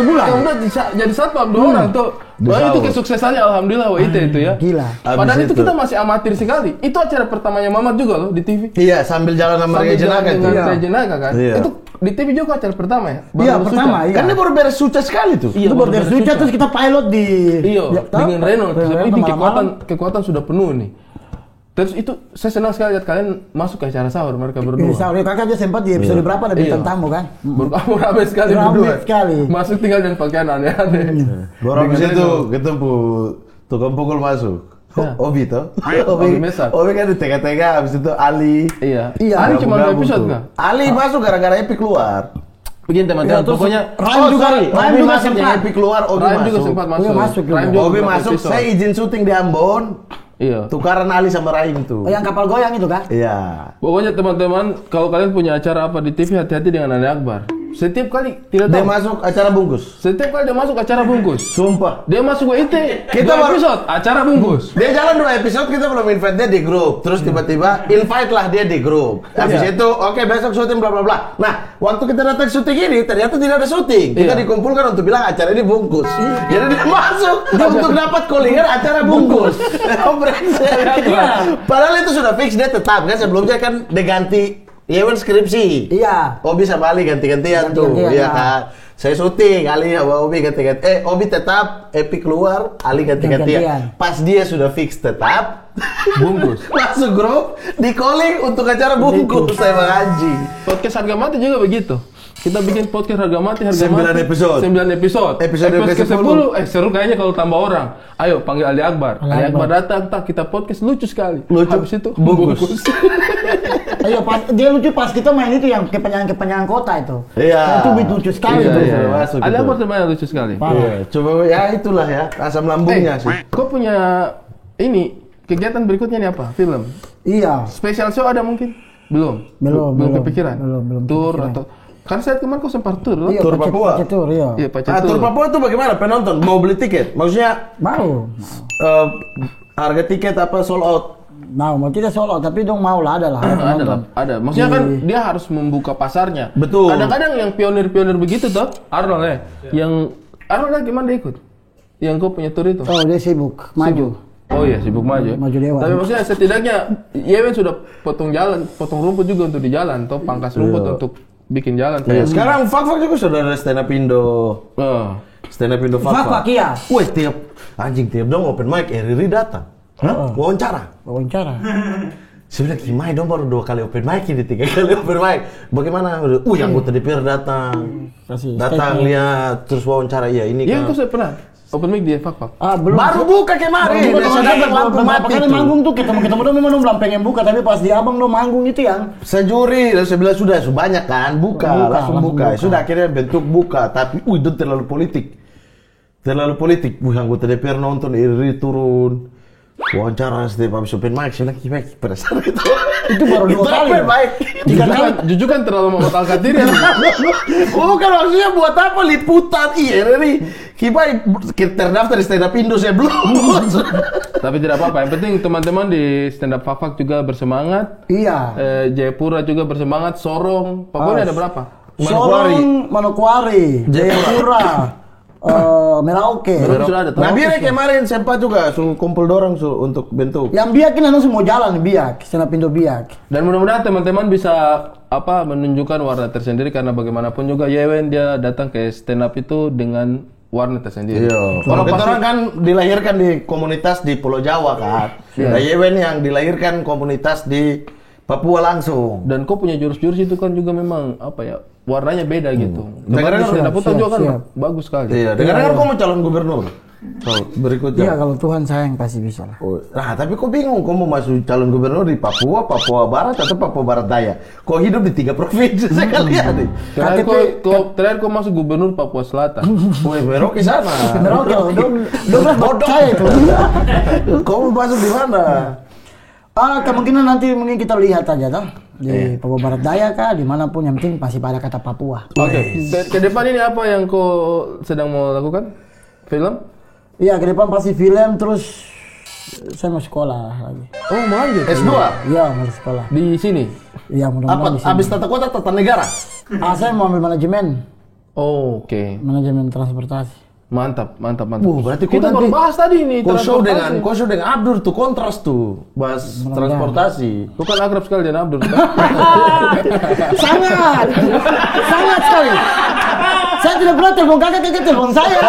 bulan. Kamu udah jadi satpam 2 orang tuh. Wah itu kesuksesannya alhamdulillah itu ya. Gila. Padahal itu kita masih amatir sekali. Itu acara pertamanya Mamat juga loh di TV. Iya, sambil jalan sama Ria Jenaka itu. Ria Jenaka kan. Itu di TV juga acara pertama ya. Iya, pertama. Kan dia baru beres suca sekali tuh. Itu baru beres suca terus kita pilot di dengan Renault. Ini kekuatan sudah penuh nih. Terus itu saya senang sekali lihat kalian masuk ke acara sahur mereka berdua. Sahur kakak aja sempat di episode berapa ada bintang tamu kan? Kamu ramai sekali berdua. Masuk tinggal dan pakaian aneh-aneh. Baru habis itu ketemu tukang pukul masuk. Obi toh? Obi kan di tengah-tengah, habis itu Ali. Iya. Ali cuma 2 episode kan? Ali masuk gara-gara Epic keluar. Begini teman-teman, pokoknya Ryan juga sempat. Epic keluar, Ryan juga sempat masuk. Obi masuk, saya izin syuting di Ambon. Iya. Tukaran Ali sama Rahim tuh. Yang kapal goyang itu kan? Iya. Pokoknya teman-teman, kalau kalian punya acara apa di TV, hati-hati dengan Ali Akbar. Setiap kali tidak tahu. Dia masuk acara bungkus. Setiap kali dia masuk acara bungkus. Sumpah. Dia masuk WIT. Kita 2 episode acara bungkus. Dia jalan 2 episode, kita belum invite dia di grup. Terus tiba-tiba invite lah dia di grup. Habis itu, oke, besok syuting bla bla bla. Nah, waktu kita datang syuting ini ternyata tidak ada syuting. Kita dikumpulkan untuk bilang acara ini bungkus. Jadi dia masuk untuk dapat callingan acara bungkus. Padahal itu sudah fix dia tetap kan, sebelumnya kan dia ganti Yewen skripsi. Iya. Obi sama Ali ganti-gantian tuh. Iya kan. Saya syuting, Ali sama Obi ganti-gantian. Obi tetap, Epic keluar, Ali ganti-gantian. Pas dia sudah fix tetap, bungkus. Masuk grup, di calling untuk acara bungkus saya mengaji. Podcast Harga Mati juga begitu. Kita bikin podcast Harga Mati 9 episode. 9 episode. Episode ke-10 seru kayaknya kalau tambah orang. Ayo panggil Ali Akbar. Ali Akbar datang, kita podcast lucu sekali. Lucu. Habis itu bungkus. Ayo dia lucu pas kita main itu yang kepanjangan kota itu. Iya. Itu lucu sekali tuh. Ali Akbar sebenarnya lucu sekali. Iya. Coba ya itulah ya asam lambungnya sih. Kau punya ini kegiatan berikutnya nih apa? Film. Iya. Special show ada mungkin? Belum kepikiran. Belum tour atau kan saya kemarin kau sempat tur loh. Iya, tur Papua. Tur, iya. Tur Papua itu bagaimana penonton? Mau beli tiket? Maksudnya mau. Harga tiket apa sold out? mau tidak solo tapi dong mau lah ada lah. Ada lah, ada. Maksudnya kan dia harus membuka pasarnya. Betul. Kadang-kadang yang pionir-pionir begitu tuh, Arnold ya. Yang Arnold gimana dia ikut? Yang kau punya tur itu? Oh dia sibuk maju. Oh iya, sibuk maju. Maju dewan. Tapi maksudnya setidaknya Yewen sudah potong rumput juga untuk di jalan, atau pangkas rumput untuk bikin jalan. Sekarang Fak juga sudah ada stand up Indo. Stand up Indo Fak iya. Wih, tiap dong open mic, Riri datang. Wawancara. Saya bilang, gimana dong baru 2 kali open mic ini, 3 kali open mic. Bagaimana? Anggota DPR datang. Datang lihat, terus wawancara. Iya, ini iya, kan. kau sudah pernah open mic di Fak. Belum. Baru buka kemarin. Biasanya lampu mati Kali manggung tuh ketemu dong memang belum pengen buka, tapi pas di abang dong manggung itu yang saya juri, saya bilang sudah banyak kan, langsung buka. Sudah akhirnya bentuk buka, tapi itu terlalu politik. Anggota DPR nonton, Iri turun. Wawancara setiap habis open mic, saya bilang gimana pada saat itu. Itu baru 2 kali. Open mic. Jujur kan terlalu membatalkan diri. Bukan maksudnya buat apa liputan? Iya, ini Kibai terdaftar di stand up Indo saya belum. Tapi tidak apa-apa, yang penting teman-teman di stand up Fak juga bersemangat. Iya. Jayapura juga bersemangat, Sorong. Pokoknya ada berapa? Manokwari, Jayapura. Merauke. Sudah ada. Nah, Biak kemarin sempat juga kumpul dorong untuk bentuk. Yang Biak ini langsung mau jalan Biak, stand up Indo Biak. Dan mudah-mudahan teman-teman bisa menunjukkan warna tersendiri, karena bagaimanapun juga Yewen dia datang ke stand up itu dengan warna tersendiri. Iya. Kalau kita orang kan dilahirkan di komunitas di Pulau Jawa kan. Nah, Yewen yang dilahirkan komunitas di Papua langsung. Dan kau punya jurus-jurus itu kan juga memang warnanya beda gitu. Dengar-dengar stand up Pulau juga kan siap. bagus sekali. Iya, dengar-dengar kau mau calon gubernur. Berikutnya. Iya, kalau Tuhan sayang pasti bisa lah. Nah, tapi kok bingung kau mau masuk calon gubernur di Papua, Papua Barat atau Papua Barat Daya? Kau hidup di 3 provinsi sekalian nih. Terakhir kau masuk gubernur Papua Selatan. Woi, Merauke sana. Merauke, dong bodoh itu. Kau mau masuk di mana? Kemungkinan nanti mungkin kita lihat aja toh di Papua Barat Daya kah, dimanapun yang penting pasti pada kata Papua. Oke. Ke depan ini apa yang kau sedang mau lakukan? Film? Iya, ke depan pasti film, terus saya mau sekolah lagi. Oh, mau lanjut? S2? Iya, mau sekolah. Di sini? Iya, mudah-mudahan di sini. Abis tata kota, tata negara? Saya mau ambil manajemen. Oh, oke. Manajemen transportasi. Mantap. Berarti kita baru bahas tadi nih Kau show transportasi. dengan Abdur tuh, kontras tuh. Bahas transportasi. Kau kan akrab sekali dengan Abdul. Sangat sekali. Saya tidak pernah telepon kakak telepon saya.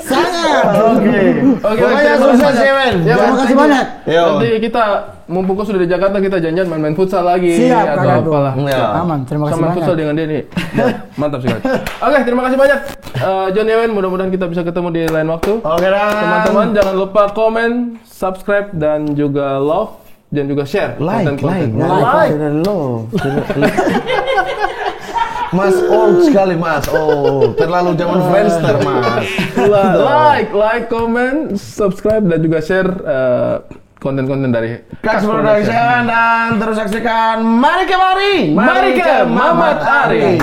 Sangat. Oke. Pokoknya sukses Yewen. Terima kasih banyak. Nanti kita mumpung kau sudah di Jakarta, kita janjian main futsal lagi. Siap, atau apalah. Aman, terima kasih Sama banyak. futsal dengan dia nih. Mantap sekali. Oke, terima kasih banyak John Yewen, mudah-mudahan kita bisa ketemu di lain waktu. Oke, teman-teman jangan lupa komen, subscribe dan juga love dan juga share konten-konten. Like. Mas old sekali Mas. Terlalu zaman Friendster Mas. Like, comment, subscribe dan juga share konten-konten dari Kas Production, dan terus saksikan Mari Kemari, Mari ke Mamat Ari.